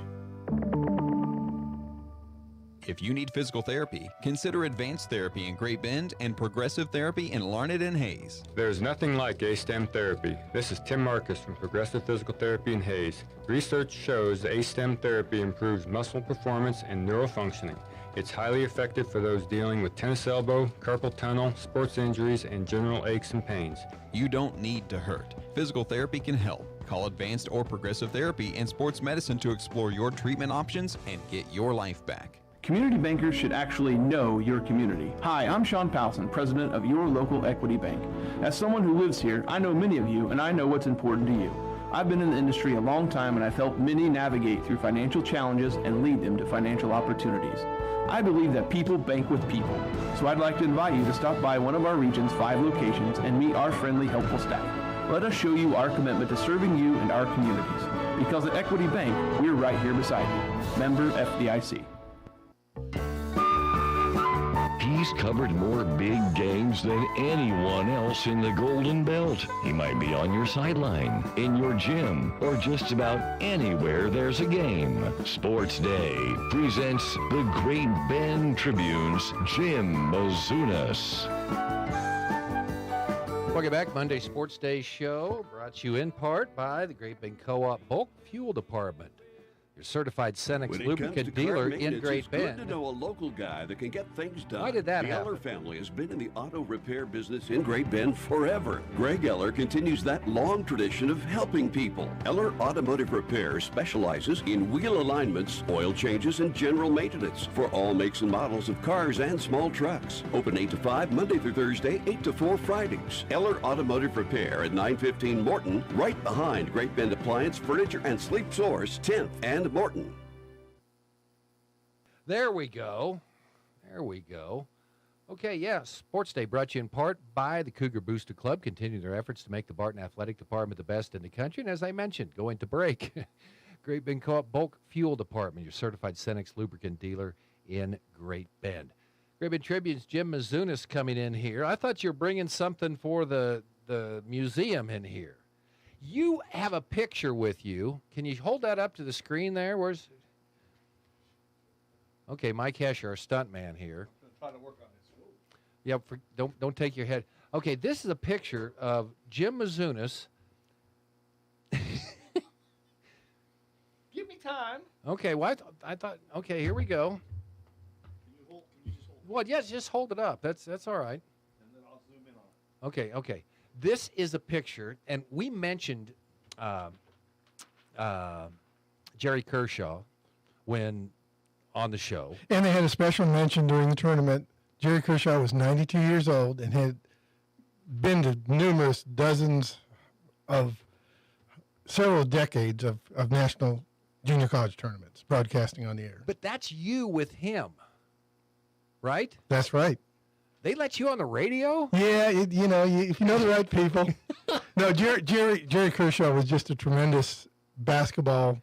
If you need physical therapy, consider Advanced Therapy in Great Bend and Progressive Therapy in Larned and Hayes. There's nothing like A-STEM therapy. This is Tim Marcus from Progressive Physical Therapy in Hayes. Research shows that A-STEM therapy improves muscle performance and neurofunctioning. It's highly effective for those dealing with tennis elbow, carpal tunnel, sports injuries, and general aches and pains. You don't need to hurt. Physical therapy can help. Call Advanced or Progressive Therapy and Sports Medicine to explore your treatment options and get your life back. Community bankers should actually know your community. Hi, I'm Sean Powson, president of your local Equity Bank. As someone who lives here, I know many of you and I know what's important to you. I've been in the industry a long time and I've helped many navigate through financial challenges and lead them to financial opportunities. I believe that people bank with people, so I'd like to invite you to stop by one of our region's 5 locations and meet our friendly, helpful staff. Let us show you our commitment to serving you and our communities. Because at Equity Bank, we're right here beside you. Member FDIC. He's covered more big games than anyone else in the Golden Belt. He might be on your sideline, in your gym, or just about anywhere there's a game. Sports Day presents the Great Bend Tribune's Jim Mazunas. Welcome back. Monday Sports Day show brought to you in part by the Great Bend Co-op Bulk Fuel Department, your certified Cenex lubricant dealer in Great Bend. It's good to know a local guy that can get things done. Why did that the happen? Eller family has been in the auto repair business in Great Bend forever. Greg Eller continues that long tradition of helping people. Eller Automotive Repair specializes in wheel alignments, oil changes, and general maintenance for all makes and models of cars and small trucks. Open 8 to 5 Monday through Thursday, 8 to 4 Fridays. Eller Automotive Repair at 915 Morton, right behind Great Bend Appliance, Furniture, and Sleep Source, 10th and Morton. There we go. There we go. Okay, yeah, Sports Day brought to you in part by the Cougar Booster Club, continuing their efforts to make the Barton Athletic Department the best in the country. And as I mentioned, going to break, Great Bend Co-op Bulk Fuel Department, your certified Cenex lubricant dealer in Great Bend. Great Bend Tribune's Jim Mazunas coming in here. I thought you were bringing something for the museum in here. You have a picture with you. Can you hold that up to the screen there? Where's... Okay, Mike Hesher, our stunt man here. Try to work on this. Yeah, don't take your head. Okay, this is a picture of Jim Mazunas. Give me time. Okay, well, I thought. Okay, here we go. Can you just hold it? Well, yes, just hold it up. That's all right. And then I'll zoom in on it. Okay. This is a picture, and we mentioned Jerry Kershaw when on the show. And they had a special mention during the tournament. Jerry Kershaw was 92 years old and had been to numerous dozens of several decades of national junior college tournaments, broadcasting on the air. But that's you with him, right? That's right. They let you on the radio? Yeah, if you know the right people. No, Jerry Kershaw was just a tremendous basketball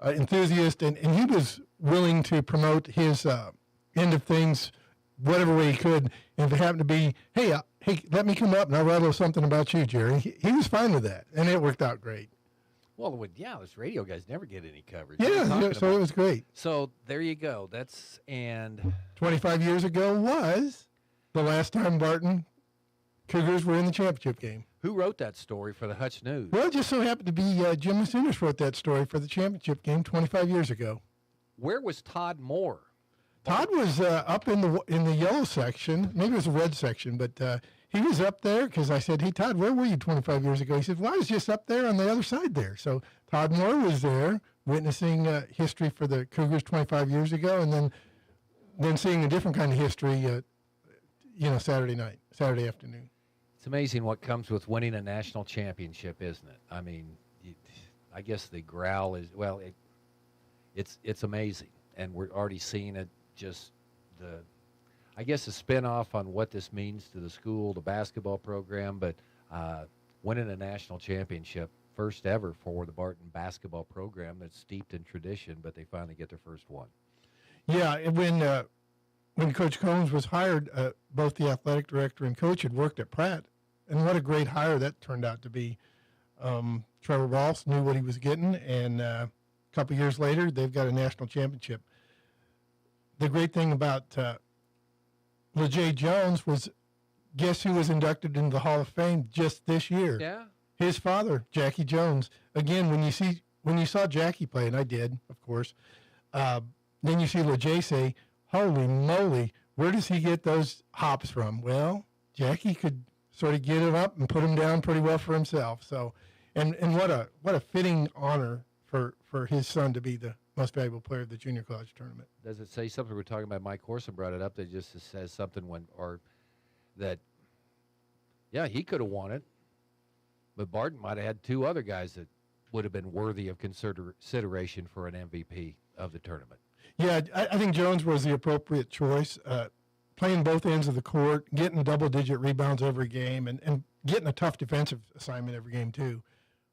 enthusiast, and he was willing to promote his end of things whatever way he could. And if it happened to be, hey, let me come up and I'll rattle something about you, Jerry. He was fine with that, and it worked out great. Well, those radio guys never get any coverage. Yeah, so it was great. So there you go. 25 years ago was the last time Barton Cougars were in the championship game. Who wrote that story for the Hutch News? Well, it just so happened to be Jim Mazunas wrote that story for the championship game 25 years ago. Where was Todd Moore? Todd was up in the yellow section. Maybe it was a red section, but he was up there because I said, hey, Todd, where were you 25 years ago? He said, well, I was just up there on the other side there. So Todd Moore was there witnessing history for the Cougars 25 years ago, and then seeing a different kind of history Saturday afternoon. It's amazing what comes with winning a national championship, isn't it? I mean, I guess the growl is, well, it's amazing. And we're already seeing it, just I guess a spinoff on what this means to the school, the basketball program, but winning a national championship, first ever for the Barton basketball program that's steeped in tradition, but they finally get their first one. Yeah, when Coach Combs was hired, both the athletic director and coach had worked at Pratt, and what a great hire that turned out to be. Trevor Ross knew what he was getting, and a couple years later, they've got a national championship. The great thing about LeJay Jones was, guess who was inducted into the Hall of Fame just this year? Yeah. His father, Jackie Jones. Again, when you saw Jackie play, and I did, of course, then you see LeJay say, holy moly, where does he get those hops from? Well, Jackie could sort of get him up and put him down pretty well for himself. So, and what a fitting honor for his son to be the most valuable player of the junior college tournament. Does it say something? We're talking about Mike Corson brought it up. That just says something he could have won it, but Barton might have had two other guys that would have been worthy of consideration for an MVP of the tournament. Yeah, I think Jones was the appropriate choice. Playing both ends of the court, getting double-digit rebounds every game, and getting a tough defensive assignment every game, too.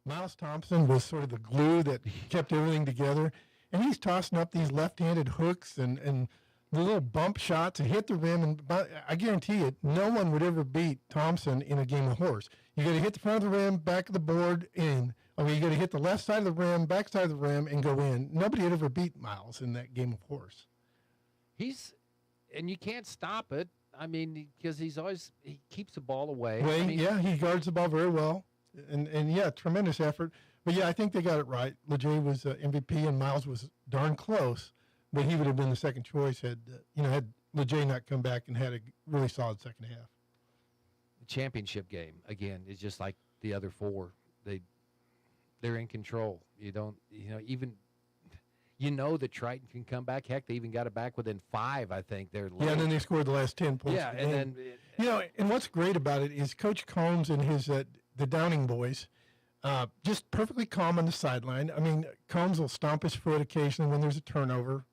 Miles Thompson was sort of the glue that kept everything together, and he's tossing up these left-handed hooks and the little bump shots and hit the rim, and I guarantee you, no one would ever beat Thompson in a game of horse. You got to hit the front of the rim, back of the board, in. I mean, you got to hit the left side of the rim, back side of the rim, and go in. Nobody had ever beat Miles in that game of horse. And you can't stop it. I mean, because he keeps the ball away. Yeah, he guards the ball very well, and yeah, tremendous effort. But yeah, I think they got it right. LeJay was MVP, and Miles was darn close, but he would have been the second choice had LeJay not come back and had a really solid second half. The championship game again is just like the other four. They're in control. That Triton can come back. Heck, they even got it back within 5, I think. Yeah, and then they scored the last 10 points. Yeah, and then and what's great about it is Coach Combs and his the Downing boys, just perfectly calm on the sideline. I mean, Combs will stomp his foot occasionally when there's a turnover,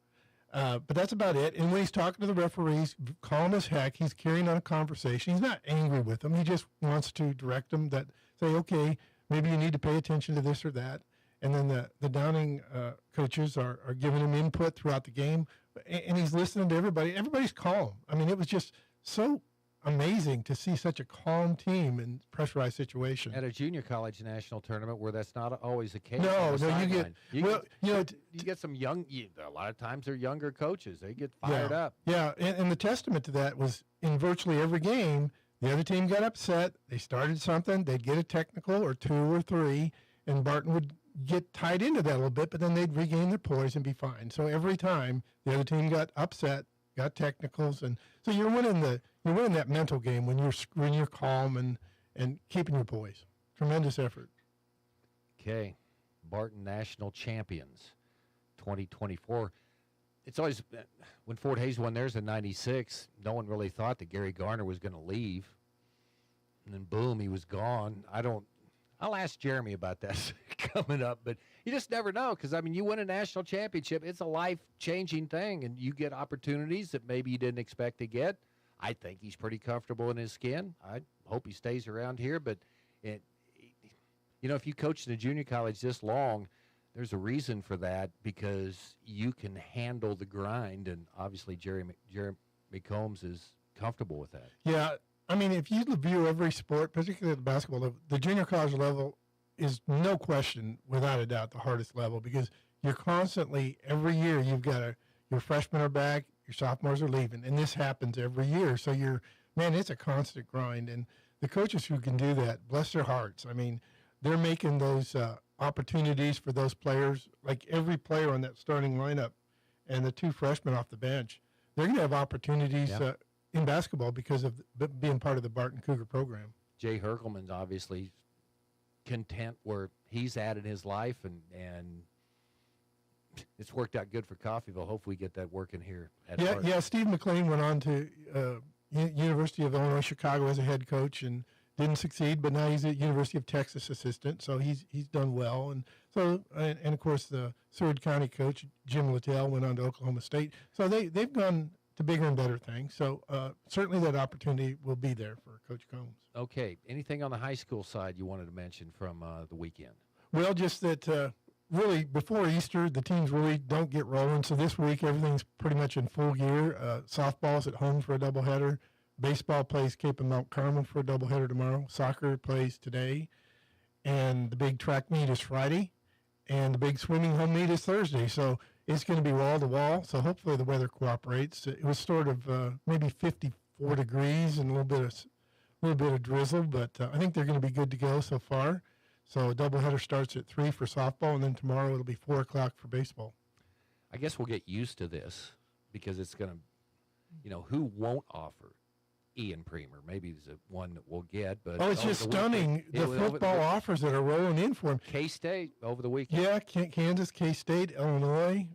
but that's about it. And when he's talking to the referees, calm as heck. He's carrying on a conversation. He's not angry with them. He just wants to direct them that say, okay, maybe you need to pay attention to this or that. And then the Downing coaches are giving him input throughout the game, and he's listening to everybody. Everybody's calm. I mean, it was just so amazing to see such a calm team in pressurized situation. At a junior college national tournament where that's not always the case. No, you get some young. A lot of times they're younger coaches. They get fired up. Yeah, and the testament to that was in virtually every game, the other team got upset. They started something. They'd get a technical or 2 or 3, and Barton would get tied into that a little bit, but then they'd regain their poise and be fine. So every time the other team got upset, got technicals, and so you're winning that mental game when you're calm and keeping your poise. Tremendous effort. Okay, Barton National Champions, 2024. It's always when Fort Hays won theirs in '96. No one really thought that Gary Garner was going to leave, and then boom, he was gone. I'll ask Jeremy about that coming up, but you just never know because, I mean, you win a national championship, it's a life-changing thing, and you get opportunities that maybe you didn't expect to get. I think he's pretty comfortable in his skin. I hope he stays around here, but, if you coach in a junior college this long, there's a reason for that because you can handle the grind, and obviously Jeremy Combs is comfortable with that. Yeah. I mean, if you view every sport, particularly at the basketball level, the junior college level is no question, without a doubt, the hardest level because you're constantly, every year, you've got your freshmen are back, your sophomores are leaving, and this happens every year. So it's a constant grind. And the coaches who can do that, bless their hearts. I mean, they're making those opportunities for those players, like every player on that starting lineup and the 2 freshmen off the bench, they're going to have opportunities in basketball because of being part of the Barton Cougar program. Jay Herkelman's obviously content where he's at in his life, and it's worked out good for Coffeyville. Hopefully we get that working here at Barton. Yeah, Steve McLean went on to University of Illinois Chicago as a head coach and didn't succeed, but now he's at University of Texas assistant, so he's done well. And so and of course the Seward County coach Jim Littell went on to Oklahoma State. So they've gone to bigger and better things. So certainly that opportunity will be there for Coach Combs. Okay. Anything on the high school side you wanted to mention from the weekend? Well, just that really before Easter, the teams really don't get rolling. So this week, everything's pretty much in full gear. Softball's at home for a doubleheader. Baseball plays Cape and Mount Carmel for a doubleheader tomorrow. Soccer plays today. And the big track meet is Friday. And the big swimming home meet is Thursday. So it's going to be wall to wall, so hopefully the weather cooperates. It was sort of maybe 54 degrees and a little bit of drizzle, but I think they're going to be good to go so far. So a doubleheader starts at 3 for softball, and then tomorrow it'll be 4 o'clock for baseball. I guess we'll get used to this because it's going to, who won't offer Ian Premer? Maybe there's one that we'll get, but it's just stunning the football offers that are rolling in for him. K-State over the weekend. Yeah, Kansas, K-State, Illinois,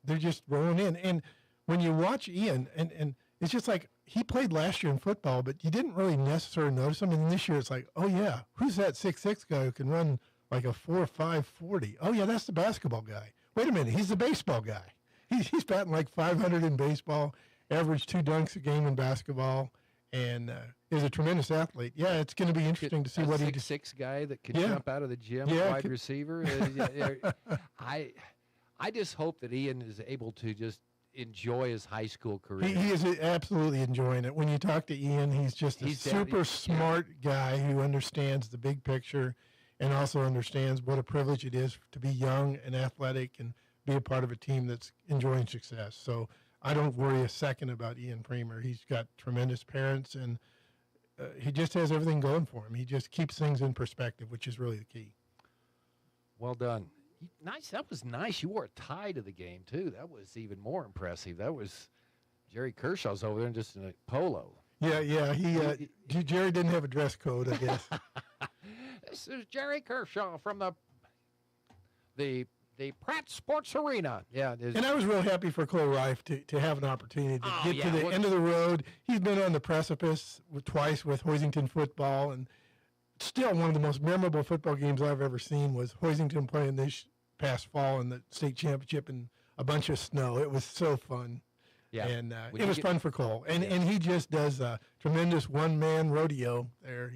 they're just rolling in. And when you watch Ian, and it's just like he played last year in football, but you didn't really necessarily notice him. And this year it's like, oh yeah, who's that 6'6" guy who can run like a 4.5 40? Oh yeah, that's the basketball guy. wait a minute, he's the baseball guy. He's batting like 500 in baseball, averaged 2 dunks a game in basketball, and is a tremendous athlete. Yeah, it's going to be interesting to see what he does. 6'6" guy that can Yeah. jump out of the gym, Yeah, wide receiver. I just hope that Ian is able to just enjoy his high school career. He is absolutely enjoying it. When you talk to Ian, he's just a super smart guy who understands the big picture and also understands what a privilege it is to be young and athletic and be a part of a team that's enjoying success. So I don't worry a second about Ian Premer. He's got tremendous parents, and he just has everything going for him. He just keeps things in perspective, which is really the key. Well done. Nice. That was nice. You wore a tie to the game, too. That was even more impressive. That was Jerry Kershaw's over there just in a polo. Yeah. Jerry didn't have a dress code, I guess. This is Jerry Kershaw from the Pratt Sports Arena. Yeah. And I was real happy for Cole Reif to have an opportunity to get to the end of the road. He's been on the precipice twice with Hoisington football, and still one of the most memorable football games I've ever seen was Hoisington playing this past fall in the state championship in a bunch of snow. It was so fun. Yeah. And it was fun for Cole. And he just does a tremendous one-man rodeo there.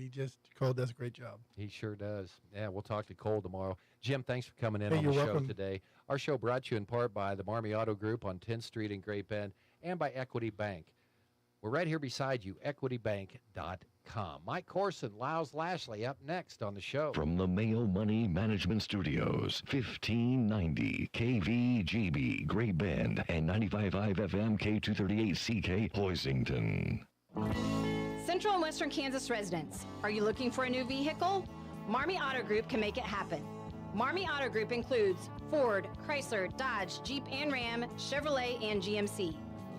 Cole does a great job. He sure does. Yeah, we'll talk to Cole tomorrow. Jim, thanks for coming in Hey, on the you're show welcome. today. Our show brought to you in part by the Marmy Auto Group on 10th Street in Great Bend and by Equity Bank. We're right here beside you, equitybank.com. Mike Corson, Lyles Lashley up next on the show. From the Mayo Money Management Studios, 1590 KVGB, Great Bend, and 95.5 FM K238CK, Hoisington. Central and Western Kansas residents, are you looking for a new vehicle? Marmy Auto Group can make it happen. Marmy Auto Group includes Ford, Chrysler, Dodge, Jeep and Ram, Chevrolet, and GMC.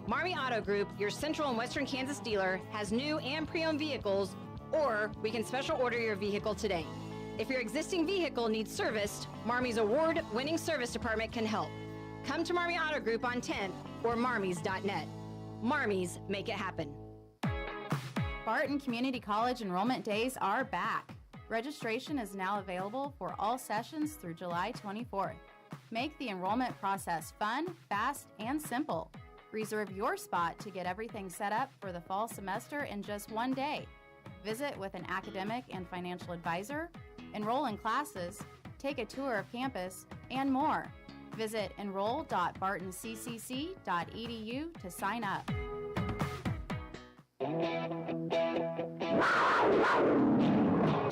Marmy Auto Group, your Central and Western Kansas dealer, has new and pre-owned vehicles, or we can special order your vehicle today. If your existing vehicle needs serviced, Marmy's award-winning service department can help. Come to Marmy Auto Group on 10th or marmys.net. Marmys, make it happen. Barton Community College enrollment days are back. Registration is now available for all sessions through July 24th. Make the enrollment process fun, fast, and simple. Reserve your spot to get everything set up for the fall semester in just one day. Visit with an academic and financial advisor, enroll in classes, take a tour of campus, and more. Visit enroll.bartonccc.edu to sign up.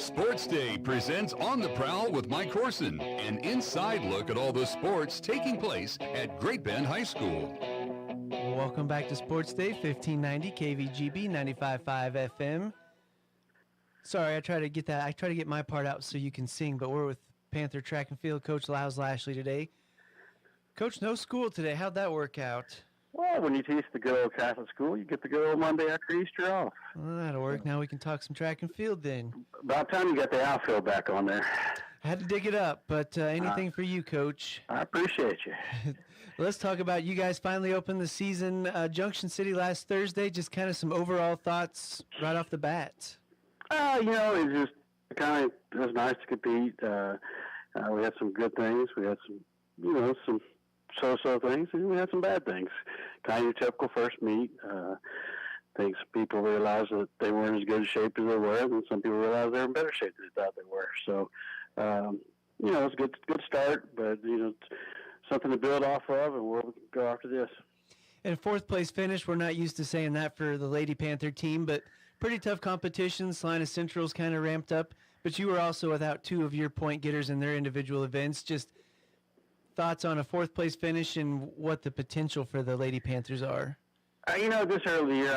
Sports Day presents On the Prowl with Mike Corson, an inside look at all the sports taking place at Great Bend High School. Welcome back to Sports Day, 1590 KVGB, 95.5 FM. Sorry, I try to get my part out so you can sing, but we're with Panther Track and Field Coach Lyles Lashley today. Coach, no school today. How'd that work out? Well, when you teach the good old Catholic school, you get the good old Monday after Easter off. Well, that'll work. Now we can talk some track and field then. About time you got the outfield back on there. I had to dig it up, but anything for you, Coach. I appreciate you. Let's talk about you guys finally opened the season, Junction City last Thursday. Just kind of some overall thoughts right off the bat. It just it was nice to compete. We had some good things. We had some, some so-so things, and we had some bad things. Kind of your typical first meet. I think some people realized that they weren't as good a shape as they were, and some people realized they were in better shape than they thought they were. So, it's a good start, but, something to build off of, and we'll go after this. And fourth place finish, we're not used to saying that for the Lady Panther team, but pretty tough competition. Salina Central's kind of ramped up, but you were also without two of your point getters in their individual events. Just thoughts on a fourth place finish and what the potential for the Lady Panthers are? This early in the year,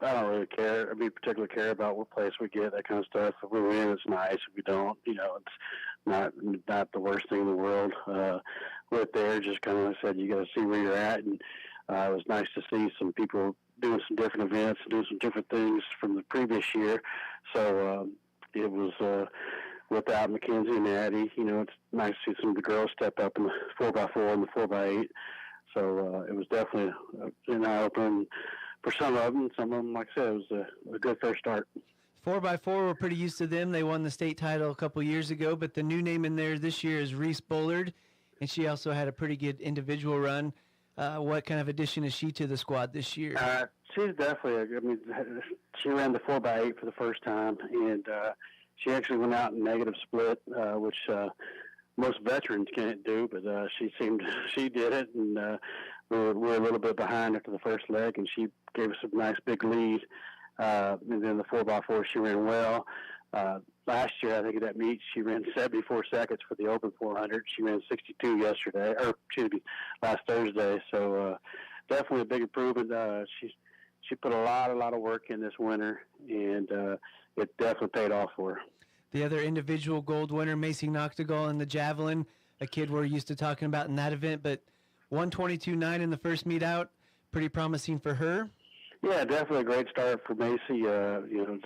I don't really care. Particularly care about what place we get, that kind of stuff. If we win, it's nice. If we don't, it's not the worst thing in the world. With there, just kind of like I said, you got to see where you're at, and it was nice to see some people doing some different events, doing some different things from the previous year. So it was without Mackenzie and Addie. It's nice to see some of the girls step up in the 4x4 and the 4x8. So it was definitely an eye-opener for some of them. Some of them, like I said, it was a good first start. 4x4, we're pretty used to them. They won the state title a couple years ago, but the new name in there this year is Reese Bullard. And she also had a pretty good individual run. What kind of addition is she to the squad this year? She's definitely, she ran the 4x8 for the first time, and she actually went out in negative split, which most veterans can't do, but she did it, and we were a little bit behind after the first leg, and she gave us a nice big lead. And then the 4x4, she ran well. Last year, I think at that meet, she ran 74 seconds for the open 400. She ran 62 yesterday, or last Thursday. So definitely a big improvement. She put a lot of work in this winter, and it definitely paid off for her. The other individual gold winner, Macy Noctegal in the javelin, a kid we're used to talking about in that event, but 122.9 in the first meet out, pretty promising for her. Yeah, definitely a great start for Macy. It's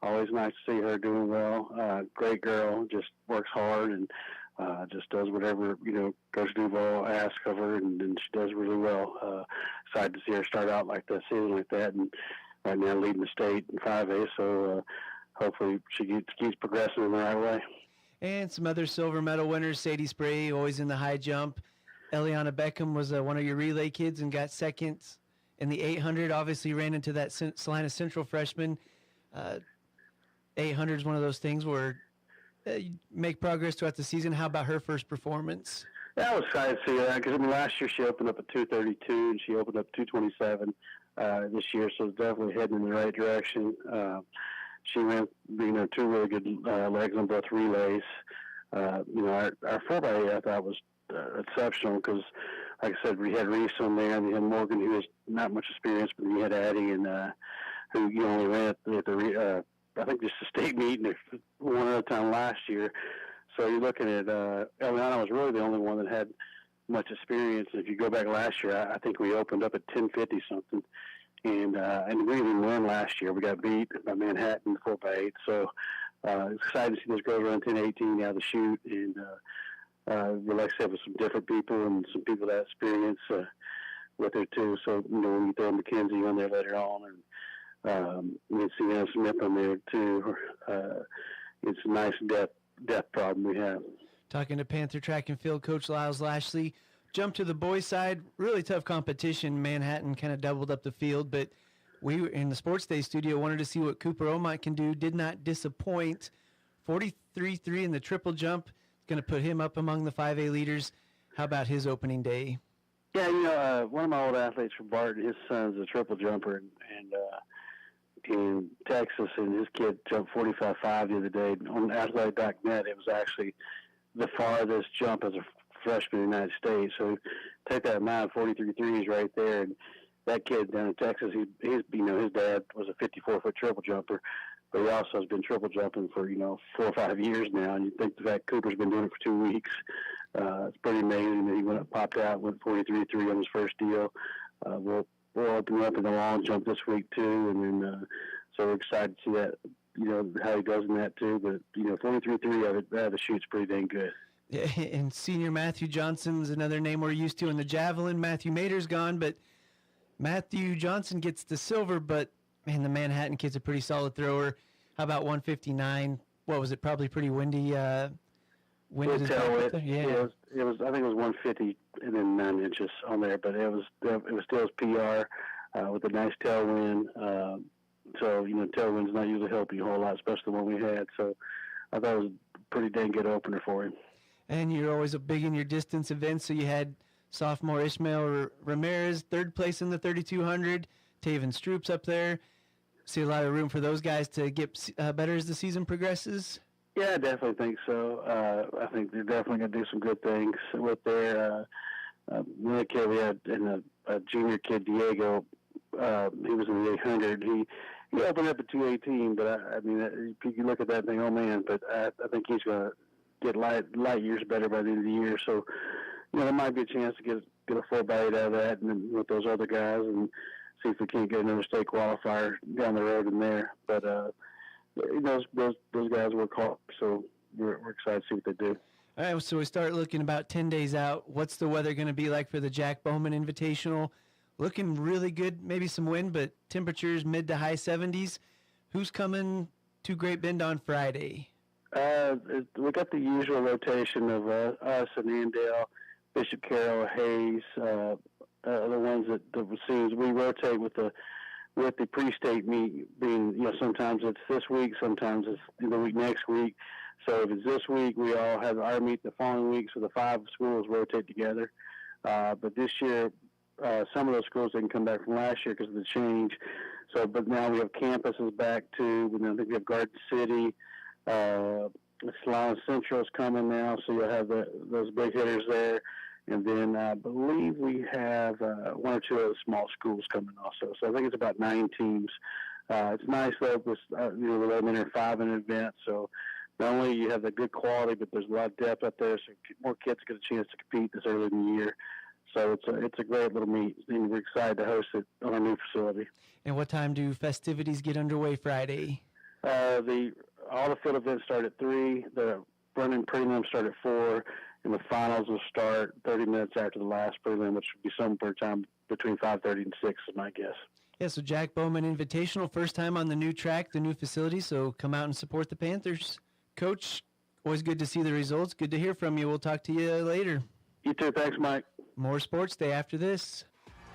always nice to see her doing well. Great girl, just works hard and just does whatever, Coach Duval asks of her, and she does really well. Excited to see her start out like that, season like that, and right now leading the state in 5A, so hopefully she keeps progressing in the right way. And some other silver medal winners, Sadie Spray, always in the high jump. Eliana Beckham was one of your relay kids and got second in the 800. Obviously ran into that Salina Central freshman. 800 is one of those things where you make progress throughout the season. How about her first performance? Yeah, I was excited to see that because last year she opened up at 232 and she opened up 227 this year, so it's definitely heading in the right direction. She ran, two really good legs on both relays. Our 4x8 I thought was exceptional because, like I said, we had Reese on there and we had Morgan, who has not much experience, but we had Addie and who only ran at the I think just the state meet and one other time last year. So you're looking at Eliana was really the only one that had much experience. If you go back last year, I think we opened up at 10:50 something, and we didn't win last year. We got beat by Manhattan 4x8. So excited to see those girls run 10:18 out of the chute, and like I said, with some different people and some people that experience with her too. So when you throw Mackenzie on there later on, and we see Anna Smith on there too. It's a nice depth problem we have. Talking to Panther Track and Field Coach Lyles Lashley. Jump to the boys' side, really tough competition. Manhattan kind of doubled up the field, but we in the Sports Day studio wanted to see what Cooper Omont can do. Did not disappoint. 43.3 in the triple jump. Going to put him up among the 5A leaders. How about his opening day? Yeah, one of my old athletes from Barton, his son's a triple jumper, and in Texas, and his kid jumped 45.5 the other day. On athletic.net, it was actually the farthest jump as a freshman in the United States. So take that in mind, 43.3 is right there. And that kid down in Texas, his dad was a 54-foot triple jumper, but he also has been triple jumping for 4 or 5 years now. And you think the fact Cooper's been doing it for 2 weeks, it's pretty amazing that he popped out with 43.3 on his first deal. We'll open up in the long jump this week too, and then so we're excited to see that, how he does in that too. But 43.3 out of the chute's pretty dang good. Yeah, and senior Matthew Johnson's another name we're used to in the javelin. Matthew Mater's gone, but Matthew Johnson gets the silver. But man, the Manhattan kid's a pretty solid thrower. How about 159? What was it? Probably pretty windy. Wind is back there? Yeah. It was. I think it was 150 and then 9 inches on there, but it was still his PR with a nice tailwind. So tailwinds not usually help you a whole lot, especially the one we had. So I thought it was a pretty dang good opener for him. And you're always big in your distance events, so you had sophomore Ishmael Ramirez, third place in the 3200. Taven Stroops up there. See a lot of room for those guys to get better as the season progresses. Yeah, I definitely think so. I think they're definitely going to do some good things with their another kid we had, and a junior kid, Diego. He was in the 800. He opened up at 218, but if you look at that thing, oh man! But I think he's going to get light years better by the end of the year. So, there might be a chance to get a 4x8 out of that, and then with those other guys, and see if we can't get another state qualifier down the road in there. But those guys work hard, so we're excited to see what they do. All right, so we start looking about 10 days out. What's the weather going to be like for the Jack Bowman Invitational? Looking really good, maybe some wind, but temperatures mid to high 70s. Who's coming to Great Bend on Friday? We got the usual rotation of us and Andale Bishop Carroll, Hayes, the ones that seems we rotate with the pre-state meet being, sometimes it's this week, sometimes it's the week next week. So if it's this week, we all have our meet the following week, so the 5 schools rotate together. But this year, some of those schools didn't come back from last year because of the change. So, but now we have campuses back too. I think we have Garden City, Salina Central is coming now, so you'll have those big hitters there. And then I believe we have 1 or 2 other small schools coming also. So I think it's about 9 teams. It's nice though, with we're letting in 5 in an event. So not only you have the good quality, but there's a lot of depth up there, so more kids get a chance to compete this early in the year. So it's a great little meet, and we're excited to host it on our new facility. And what time do festivities get underway Friday? All the field events start at 3. The running prelim start at 4, and the finals will start 30 minutes after the last prelim, which would be somewhere time between 5:30 and 6, is my guess. Yeah, so Jack Bowman Invitational, first time on the new track, the new facility, so come out and support the Panthers. Coach, always good to see the results. Good to hear from you. We'll talk to you later. You too. Thanks, Mike. More Sports Day after this.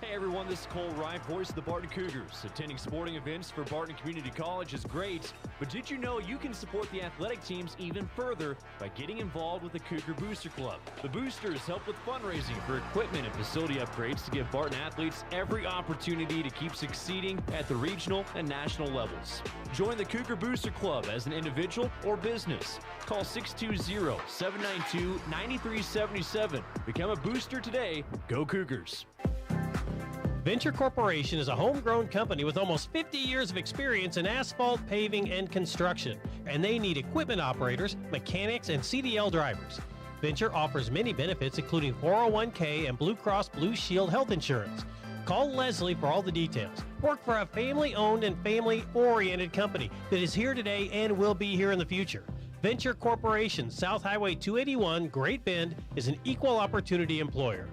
Hey everyone, this is Cole Wright, voice of the Barton Cougars. Attending sporting events for Barton Community College is great, but did you know you can support the athletic teams even further by getting involved with the Cougar Booster Club? The Boosters help with fundraising for equipment and facility upgrades to give Barton athletes every opportunity to keep succeeding at the regional and national levels. Join the Cougar Booster Club as an individual or business. Call 620-792-9377. Become a booster today. Go Cougars. Venture Corporation is a homegrown company with almost 50 years of experience in asphalt, paving, and construction, and they need equipment operators, mechanics, and CDL drivers. Venture offers many benefits, including 401k and Blue Cross Blue Shield health insurance. Call Leslie for all the details. Work for a family-owned and family-oriented company that is here today and will be here in the future. Venture Corporation, South Highway 281, Great Bend, is an equal opportunity employer.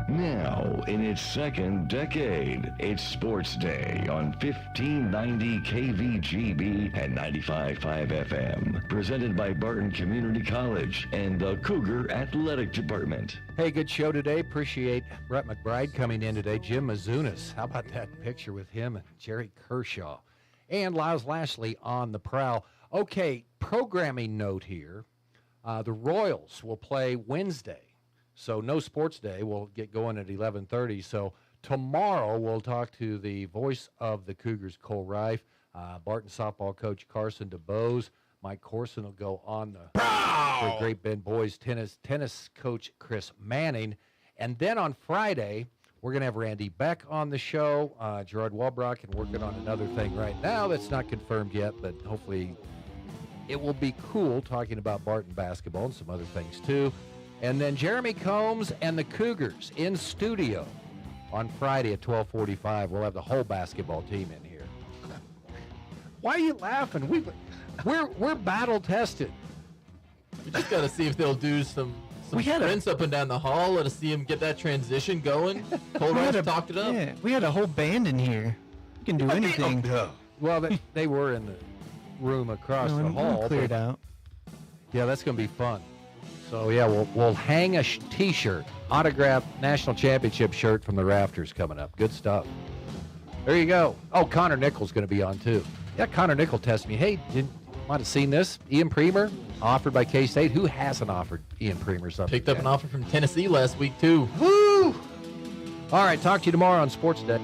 Now, in its second decade, it's Sports Day on 1590 KVGB and 95.5 FM. Presented by Barton Community College and the Cougar Athletic Department. Hey, good show today. Appreciate Brett McBride coming in today. Jim Mizunas. How about that picture with him and Jerry Kershaw? And Lyles Lashley on the prowl. Okay, programming note here. The Royals will play Wednesday. So no Sports Day. We'll get going at 11:30. So tomorrow we'll talk to the voice of the Cougars, Cole Reif, Barton softball coach Carson DeBose. Mike Corson will go on the for Great Bend boys tennis coach Chris Manning. And then on Friday, we're going to have Randy Beck on the show. Gerard Walbrock and working on another thing right now that's not confirmed yet, but hopefully it will be cool talking about Barton basketball and some other things too. And then Jeremy Combs and the Cougars in studio on Friday at 12:45. We'll have the whole basketball team in here. Why are you laughing? We're battle tested. We just got to see if they'll do some sprints up and down the hall. Let us see him get that transition going. Cole Rice talked it up. Yeah, we had a whole band in here. We can do anything. Well, they were in the room across the hall. Cleared out. Yeah, that's going to be fun. So, yeah, we'll hang a T-shirt, autographed national championship shirt from the rafters coming up. Good stuff. There you go. Oh, Connor Nichols going to be on, too. Yeah, Connor Nichols texted me, hey, you might have seen this. Ian Premer, offered by K-State. Who hasn't offered Ian Premer something? Picked up an offer from Tennessee last week, too. Woo! All right, talk to you tomorrow on Sports Day.